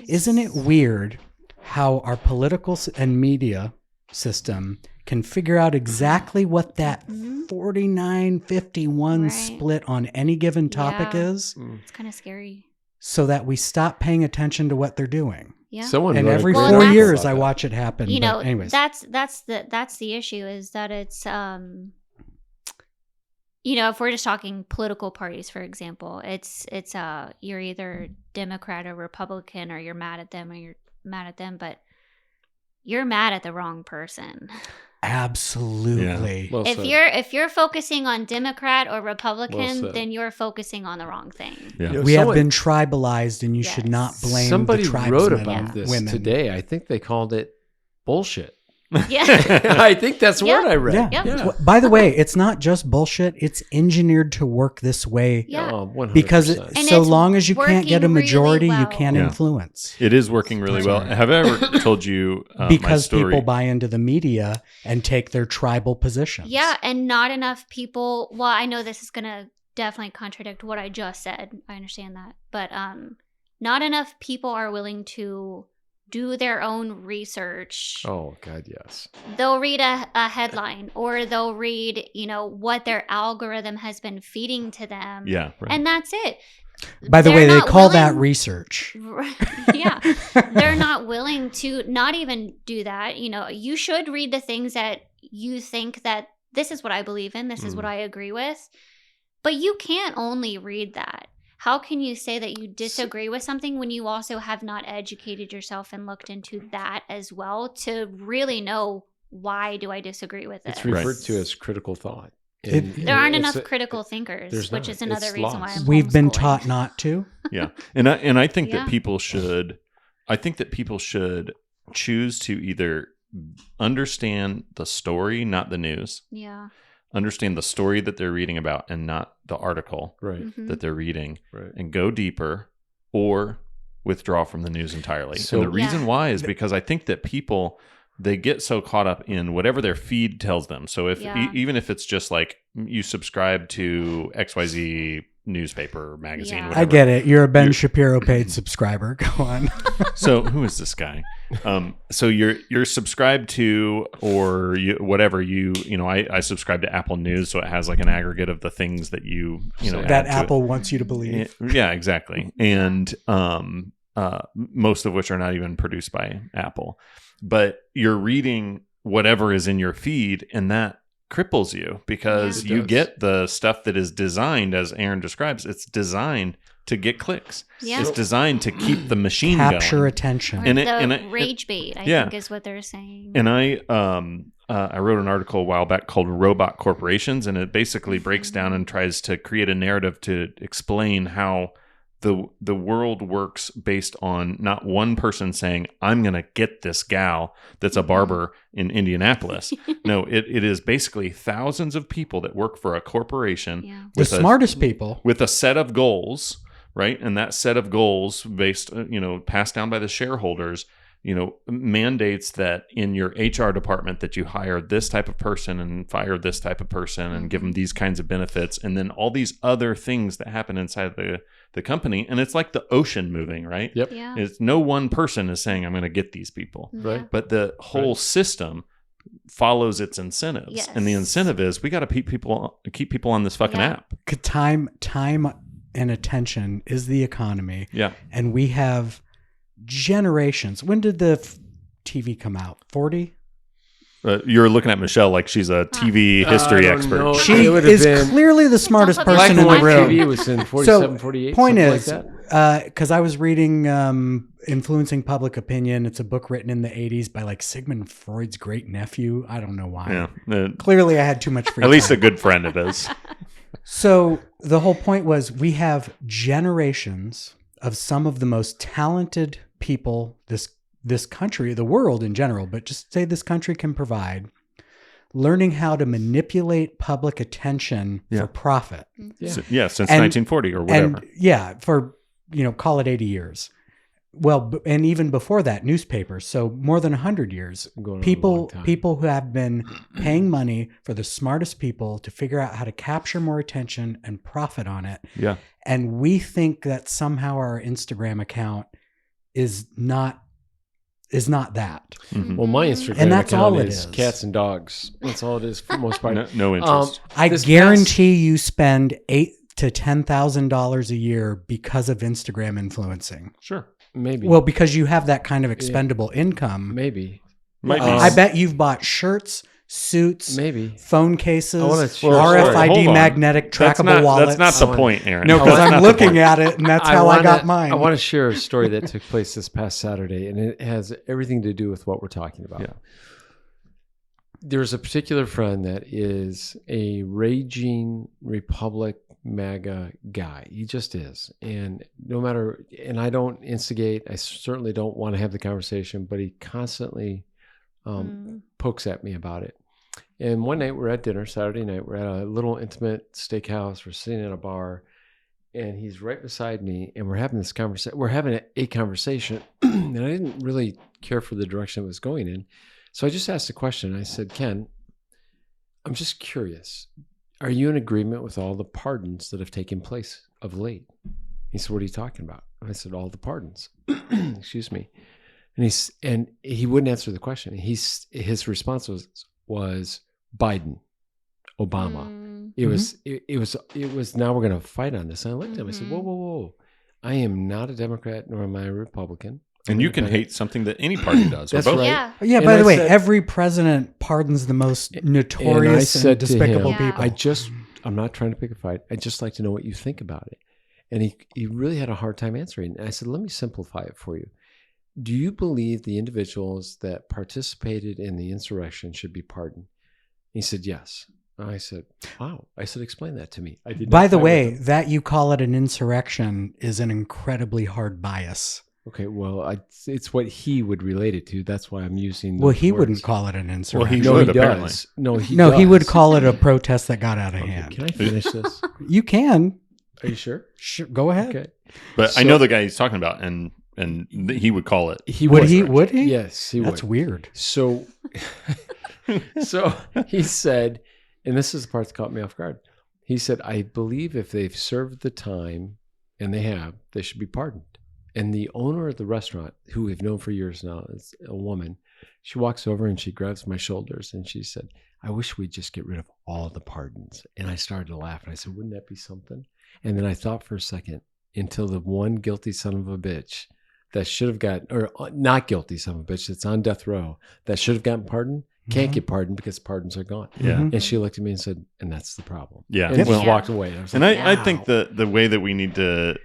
Isn't it weird how our political and media system can figure out exactly what that 49-51 split on any given topic is? It's kind of scary. So that we stop paying attention to what they're doing. Yeah. And every 4 years I watch it happen. Anyways. That's the issue, is that it's if we're just talking political parties, for example, it's you're either Democrat or Republican, or you're mad at them or you're mad at them, but you're mad at the wrong person. Absolutely. Yeah. Well if you're focusing on Democrat or Republican, then you're focusing on the wrong thing. Yeah. We have been tribalized, and you should not blame somebody the tribesmen. wrote about this women. today. I think they called it bullshit. Yeah. I think that's what I read. Yeah. Well, by the way, it's not just bullshit. It's engineered to work this way. Yeah. Oh, 100%. Because so long as you can't get a majority, really well. you can't influence. It is working really well. Have I ever told you because my story? People buy into the media and take their tribal positions. Yeah, and not enough people. Well, I know this is going to definitely contradict what I just said. I understand that. But not enough people are willing to do their own research. Oh, God, yes. They'll read a headline, or they'll read, what their algorithm has been feeding to them. Yeah. Right. And that's it. By the way, they call that research. Yeah. They're not willing to not even do that. You should read the things that you think that this is what I believe in. This is what I agree with. But you can't only read that. How can you say that you disagree with something when you also have not educated yourself and looked into that as well to really know why do I disagree with it? It's referred to as critical thought. There aren't enough critical thinkers, which is another reason why I'm We've been homeschooling. taught not to. Yeah. And I think that people should choose to either understand the story, not the news. Yeah. Understand the story that they're reading about and not the article that they're reading, and go deeper, or withdraw from the news entirely. So, and the reason why is because I think that people, they get so caught up in whatever their feed tells them. So if even if it's just like you subscribe to XYZ newspaper, magazine, whatever. I get it. You're a Ben Shapiro paid subscriber. Go on. So who is this guy? So you're subscribed to, or whatever I subscribe to Apple News, so it has like an aggregate of the things that you that Apple wants you to believe. Yeah, exactly. And most of which are not even produced by Apple, but you're reading whatever is in your feed, and that cripples you because you get the stuff that is designed, as Aaron describes, it's designed to get clicks. Yeah. It's designed to keep the machine Capture going. attention. Or rage bait, I think is what they're saying. And I wrote an article a while back called Robot Corporations, and it basically breaks down and tries to create a narrative to explain how the world works based on not one person saying, I'm going to get this gal that's a barber in Indianapolis. No, it is basically thousands of people that work for a corporation. The smartest people. With a set of goals, right? And that set of goals based, passed down by the shareholders, mandates that in your HR department that you hire this type of person and fire this type of person and give them these kinds of benefits. And then all these other things that happen inside the company. And it's like the ocean moving, right? Yep. Yeah. It's no one person is saying, I'm going to get these people. Right. But the whole system follows its incentives. Yes. And the incentive is we got to keep people on this fucking app. Time and attention is the economy. Yeah. And we have generations. When did the TV come out? 40? You're looking at Michelle like she's a TV history expert. know. She is clearly the smartest Black person and in the white room. TV was in 47, 48. Point something is, like that. because I was reading Influencing Public Opinion. It's a book written in the 80s by like Sigmund Freud's great nephew. I don't know why. Yeah. Clearly, I had too much free At least a time. good friend it is. So the whole point was we have generations of some of the most talented people this country, the world in general, but just say this country can provide, learning how to manipulate public attention for profit. Since 1940 or whatever. And for, call it 80 years. Well, and even before that, newspapers. So more than 100 years, people who have been paying money for the smartest people to figure out how to capture more attention and profit on it. Yeah. And we think that somehow our Instagram account is not that. Mm-hmm. Well, my Instagram And that's account all it is is. cats and dogs. That's all it is for the most part. No interest. I guarantee you spend $8,000 to $10,000 a year because of Instagram influencing. Sure. Maybe. Well, because you have that kind of expendable income. Maybe. Might be. I bet you've bought shirts, suits, Maybe. phone cases, Hold RFID on. magnetic trackable wallets. That's not the point, Aaron. No, because That's I'm not the looking point. at it, and that's how I got mine. I want to share a story that took place this past Saturday, and it has everything to do with what we're talking about. Yeah. There's a particular friend that is a raging Republic MAGA guy. He just is. And I don't instigate, I certainly don't want to have the conversation, but he constantly pokes at me about it. And one night we're at dinner, Saturday night, we're at a little intimate steakhouse, we're sitting in a bar, and he's right beside me, and we're having this conversation. We're having a conversation, and I didn't really care for the direction it was going in. So I just asked a question. I said, Ken, I'm just curious. Are you in agreement with all the pardons that have taken place of late? He said, what are you talking about? I said, all the pardons. Excuse me. And he wouldn't answer the question. His response was Biden, Obama. It was now we're going to fight on this. And I looked at him. I said, whoa. I am not a Democrat nor am I a Republican. And you can hate something that any party does. That's or both. right. Yeah, And by the way, said- every president pardons the most notorious and despicable people. I just I'm not trying to pick a fight. I'd just like to know what you think about it. And he really had a hard time answering. And I said, let me simplify it for you. Do you believe the individuals that participated in the insurrection should be pardoned? He said, yes. I said, wow. I said, explain that to me. I did. By the way, that you call it an insurrection is an incredibly hard bias. Okay, well, it's what he would relate it to. That's why I'm using those Well, he words. wouldn't call it an insurrection. Well, he No, should, he apparently. does. No, he No, does. he would call it a protest that got out of Okay, hand. can I finish this? You can. Are you sure? Sure, go ahead. Okay. But I know the guy he's talking about, and he would call it. He Would was. he? Would he? Yes, he That's would. weird. So, so he said, and this is the part that caught me off guard. He said, I believe if they've served the time, and they should be pardoned. And the owner of the restaurant, who we've known for years now, is a woman. She walks over and she grabs my shoulders and she said, I wish we'd just get rid of all the pardons. And I started to laugh. And I said, wouldn't that be something? And then I thought for a second, until the one guilty son of a bitch that should have gotten, or not guilty son of a bitch that's on death row, that should have gotten pardoned, can't get pardoned because pardons are gone. Yeah. Mhm. And she looked at me and said, and that's the problem. Yeah. And Yep. just Yeah. walked away. And I was And like, I think Wow. the way that we need to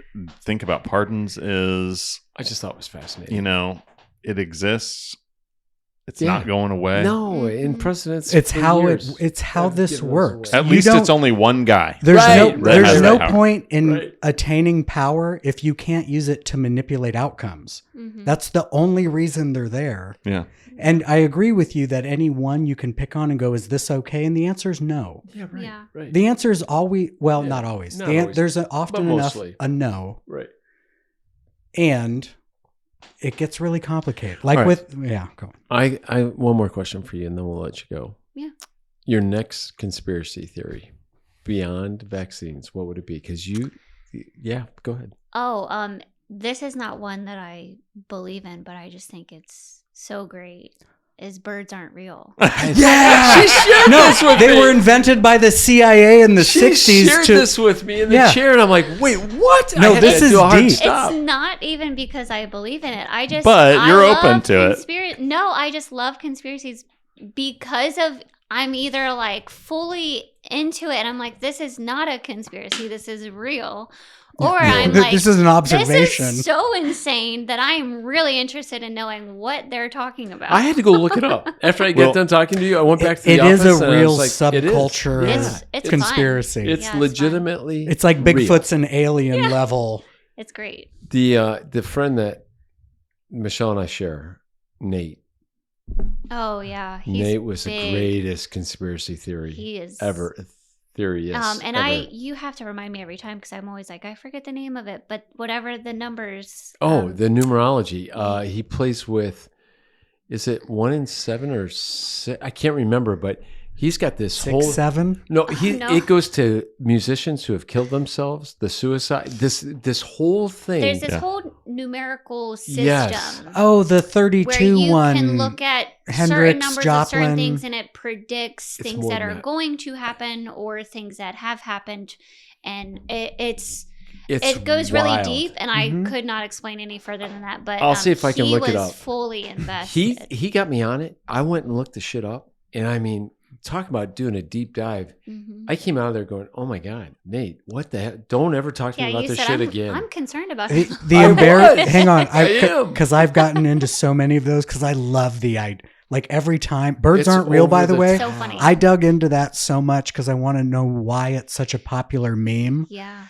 think about pardons is, I just thought it was fascinating. you know, it exists. It's Yeah. not going away. No, in Mhm. precedents. It's for how years. it's how I've this given those works. away. At You least don't- it's only one guy. There's Right, no that there's has no that power. point in Right. attaining power if you can't use it to manipulate outcomes. Mhm. That's the only reason they're there. Yeah. And I agree with you that any one you can pick on and go, is this okay? And the answer is no. Yeah, right. Yeah. Right. The answer is always, well, Yeah, not always. not The always, there's often but enough mostly. a no, right. and it gets really complicated. Like All right. go on. I one more question for you, and then we'll let you go. Yeah. Your next conspiracy theory beyond vaccines, what would it be? Because go ahead. Oh, this is not one that I believe in, but I just think it's so great. Is birds aren't real. Yeah, She shared no, this with they me. were invented by the CIA in the She 60s. shared this with me in the Yeah. chair, and I'm like, wait, what? No, I had this to is do a hard deep. stop. It's not even because I believe in it. I just But you're I love open to it. No, I just love conspiracies because of I'm either like fully into it and I'm like, this is not a conspiracy, this is real. Or I'm like, this is an observation. this is so insane that I am really interested in knowing what they're talking about. I had to go look it up. After I Well, get done talking to you, I went back to the It office. is a and I real was like, it is. subculture Yeah. It's conspiracy. fun. It's Yeah, it's legitimately. It's like real. Bigfoot's an alien level. It's great. The friend that Michelle and I share, Nate. Oh yeah, he's Nate was the big. greatest conspiracy theory He is ever. Theory is. and ever. you have to remind me every time because I'm always like I forget the name of it, but whatever the numbers. Oh, the numerology. He plays with. Is it 1 in 7 or 6? I can't remember, but he's got this 6, whole. 7. No, No. it goes to musicians who have killed themselves, the suicide. This whole thing. There's this Yeah. whole numerical system. Yes. Oh, the Where 32 you one. can look at certain Hendrix, numbers of Joplin. certain things and it predicts It's things more that than are that. going to happen or things that have happened. And It's it goes really wild. deep, and Mhm. I could not explain any further than that. But I'll see if I can he look it was up. fully invested. He got me on it. I went and looked the shit up, and I mean, talk about doing a deep dive. Mhm. I came out of there going, "Oh my god, Nate, what the heck? Don't ever talk to me about you this said shit I'm, again." I'm concerned about The, it. the I embarrass. was. Hang on, I am. because I've gotten into so many of those because I love the idea. Like every time, birds It's aren't real. By over the the way, So funny. I dug into that so much because I want to know why it's such a popular meme. Yeah.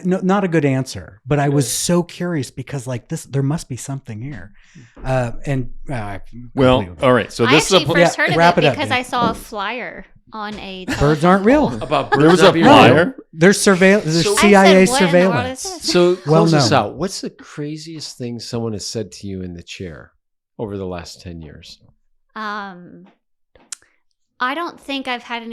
No, not a good answer, but I was so curious because like this, there must be something here. Well, completely- all right. So I this is actually a first Yeah, heard wrap of it it up, because Dan. I saw a flyer on a birds telephone aren't real. pole. about there was birds a not being flyer. real. There's surveillance. There's So- CIA I said, what in the world is surveillance. this? So Well close us known. out. What's the craziest thing someone has said to you in the chair over the last 10 years? I don't think I've had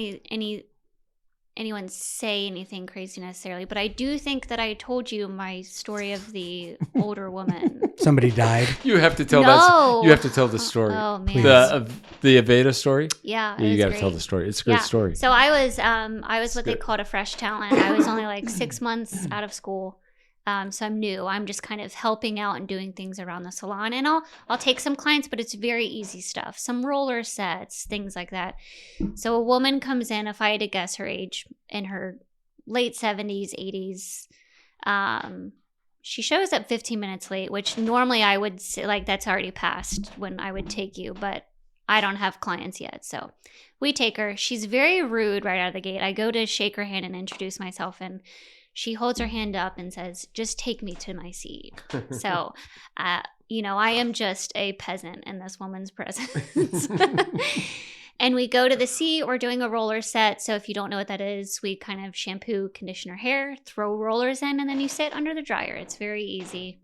anyone say anything crazy necessarily, but I do think that I told you my story of the older woman. Somebody died. You have to tell No. You have to tell the story. Oh man. The Aveda story. Yeah, it You was got to great. tell the story. It's a great story. So I was what they good. called a fresh talent. I was only like 6 months out of school. So I'm new. I'm just kind of helping out and doing things around the salon. And I'll take some clients, but it's very easy stuff. Some roller sets, things like that. So a woman comes in, if I had to guess her age, in her late 70s, 80s. She shows up 15 minutes late, which normally I would say, like, that's already passed when I would take you, but I don't have clients yet. So we take her. She's very rude right out of the gate. I go to shake her hand and introduce myself, and she holds her hand up and says, just take me to my seat. So, I am just a peasant in this woman's presence. And we go to the seat. We're doing a roller set. So if you don't know what that is, we kind of shampoo, condition her hair, throw rollers in, and then you sit under the dryer. It's very easy.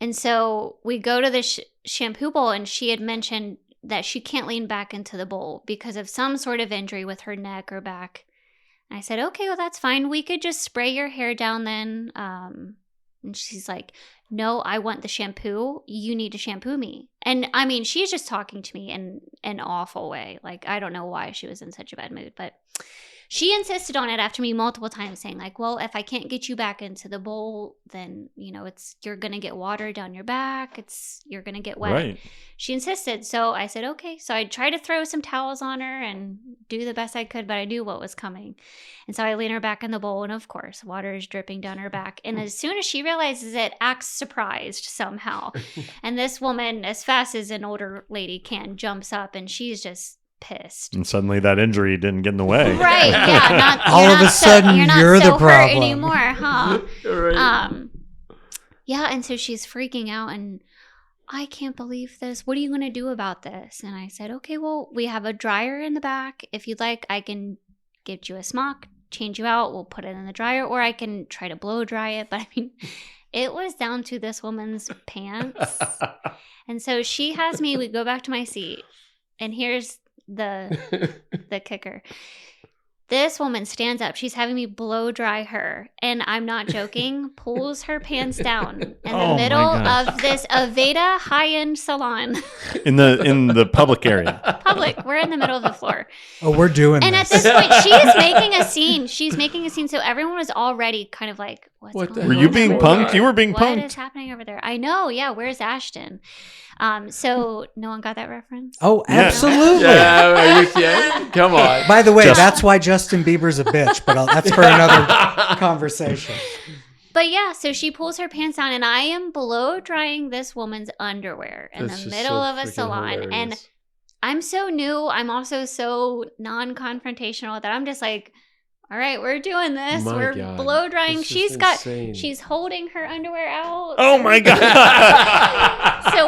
And so we go to the shampoo bowl, and she had mentioned that she can't lean back into the bowl because of some sort of injury with her neck or back. And I said, okay, well, that's fine. We could just spray your hair down then. And she's like, no, I want the shampoo. You need to shampoo me. And I mean, she's just talking to me in an awful way. Like, I don't know why she was in such a bad mood, but she insisted on it after me multiple times, saying like, well, if I can't get you back into the bowl, then, you're going to get water down your back. You're going to get wet. Right. She insisted. So I said, okay. So I tried to throw some towels on her and do the best I could, but I knew what was coming. And so I lean her back in the bowl, and of course, water is dripping down her back. And as soon as she realizes it, acts surprised somehow. And this woman, as fast as an older lady can, jumps up, and she's just pissed. And suddenly that injury didn't get in the way. Right. Yeah. All of a sudden, you're the problem hurt anymore, huh? Right. Yeah. And so she's freaking out, and I can't believe this. What are you going to do about this? And I said, okay, well, we have a dryer in the back. If you'd like, I can get you a smock, change you out. We'll put it in the dryer, or I can try to blow dry it. But I mean, it was down to this woman's pants. And so she has me, we go back to my seat, and here's the kicker. This woman stands up. She's having me blow dry her, and I'm not joking, pulls her pants down in the middle of this Aveda high-end salon. In the public area. Public. We're in the middle of the floor. Oh, we're doing and this. And at this point, she is making a scene. She's making a scene. So everyone was already kind of like, what's going on? Were you being punked? You were being punked. What is happening over there? I know. Yeah. Where's Ashton? So no one got that reference? Oh, absolutely. Yeah, are you kidding? Come on. By the way, that's why Justin Bieber's a bitch, but that's for another conversation. But yeah, so she pulls her pants down, and I am blow drying this woman's underwear in the middle of a salon. Hilarious. And I'm so new. I'm also so non-confrontational that I'm just like, all right, we're doing this. We're blow drying. She's holding her underwear out. Oh my God. So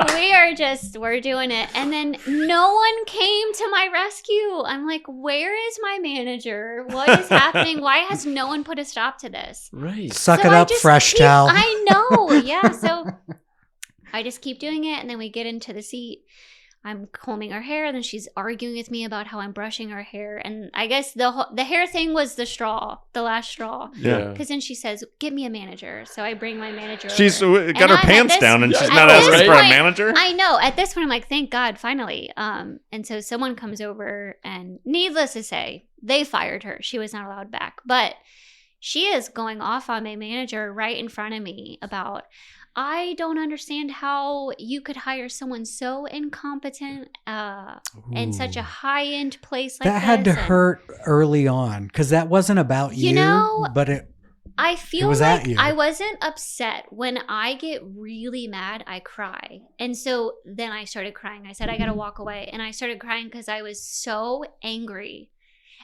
we're doing it. And then no one came to my rescue. I'm like, where is my manager? What is happening? Why has no one put a stop to this? Right. Suck it up, fresh towel. I know. Yeah. So I just keep doing it. And then we get into the seat. I'm combing her hair, and then she's arguing with me about how I'm brushing her hair. And I guess the hair thing was the last straw. Yeah. Because then she says, "Get me a manager." So I bring my manager. She's over. got her pants down, and she's not asking for a manager. I know. At this point, I'm like, thank God, finally. And so someone comes over, and needless to say, they fired her. She was not allowed back. But she is going off on my manager right in front of me about, I don't understand how you could hire someone so incompetent in such a high-end place like that. That had to hurt early on, because that wasn't about you, but I feel was like at you. I wasn't upset. When I get really mad, I cry. And so then I started crying. I said, I got to walk away. And I started crying because I was so angry.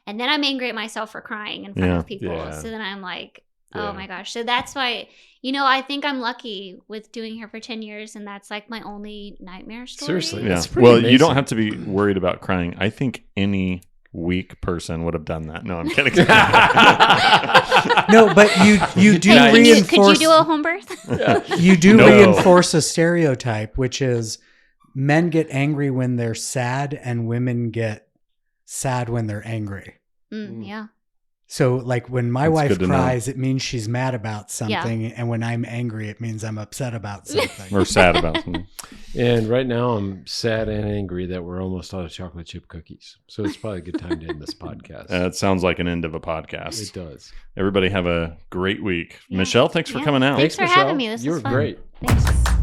And then I'm angry at myself for crying in front of people. Yeah. So then I'm like, oh my gosh. So that's why, I think I'm lucky with doing hair for 10 years, and that's like my only nightmare story. Seriously. Yeah. Well, amazing. You don't have to be worried about crying. I think any weak person would have done that. No, I'm kidding. No, but you do reinforce. Could you do a home birth? You do reinforce a stereotype, which is men get angry when they're sad, and women get sad when they're angry. Yeah. So like when my That's wife good to know. cries, it means she's mad about something. And when I'm angry, it means I'm upset about something. Or sad about something. And right now I'm sad and angry that we're almost out of chocolate chip cookies. So it's probably a good time to end this podcast. It sounds like an end of a podcast. It does. Everybody have a great week. Yeah. Michelle, thanks for coming out. Thanks for Michelle. having me. This You was were fun. great. Thanks.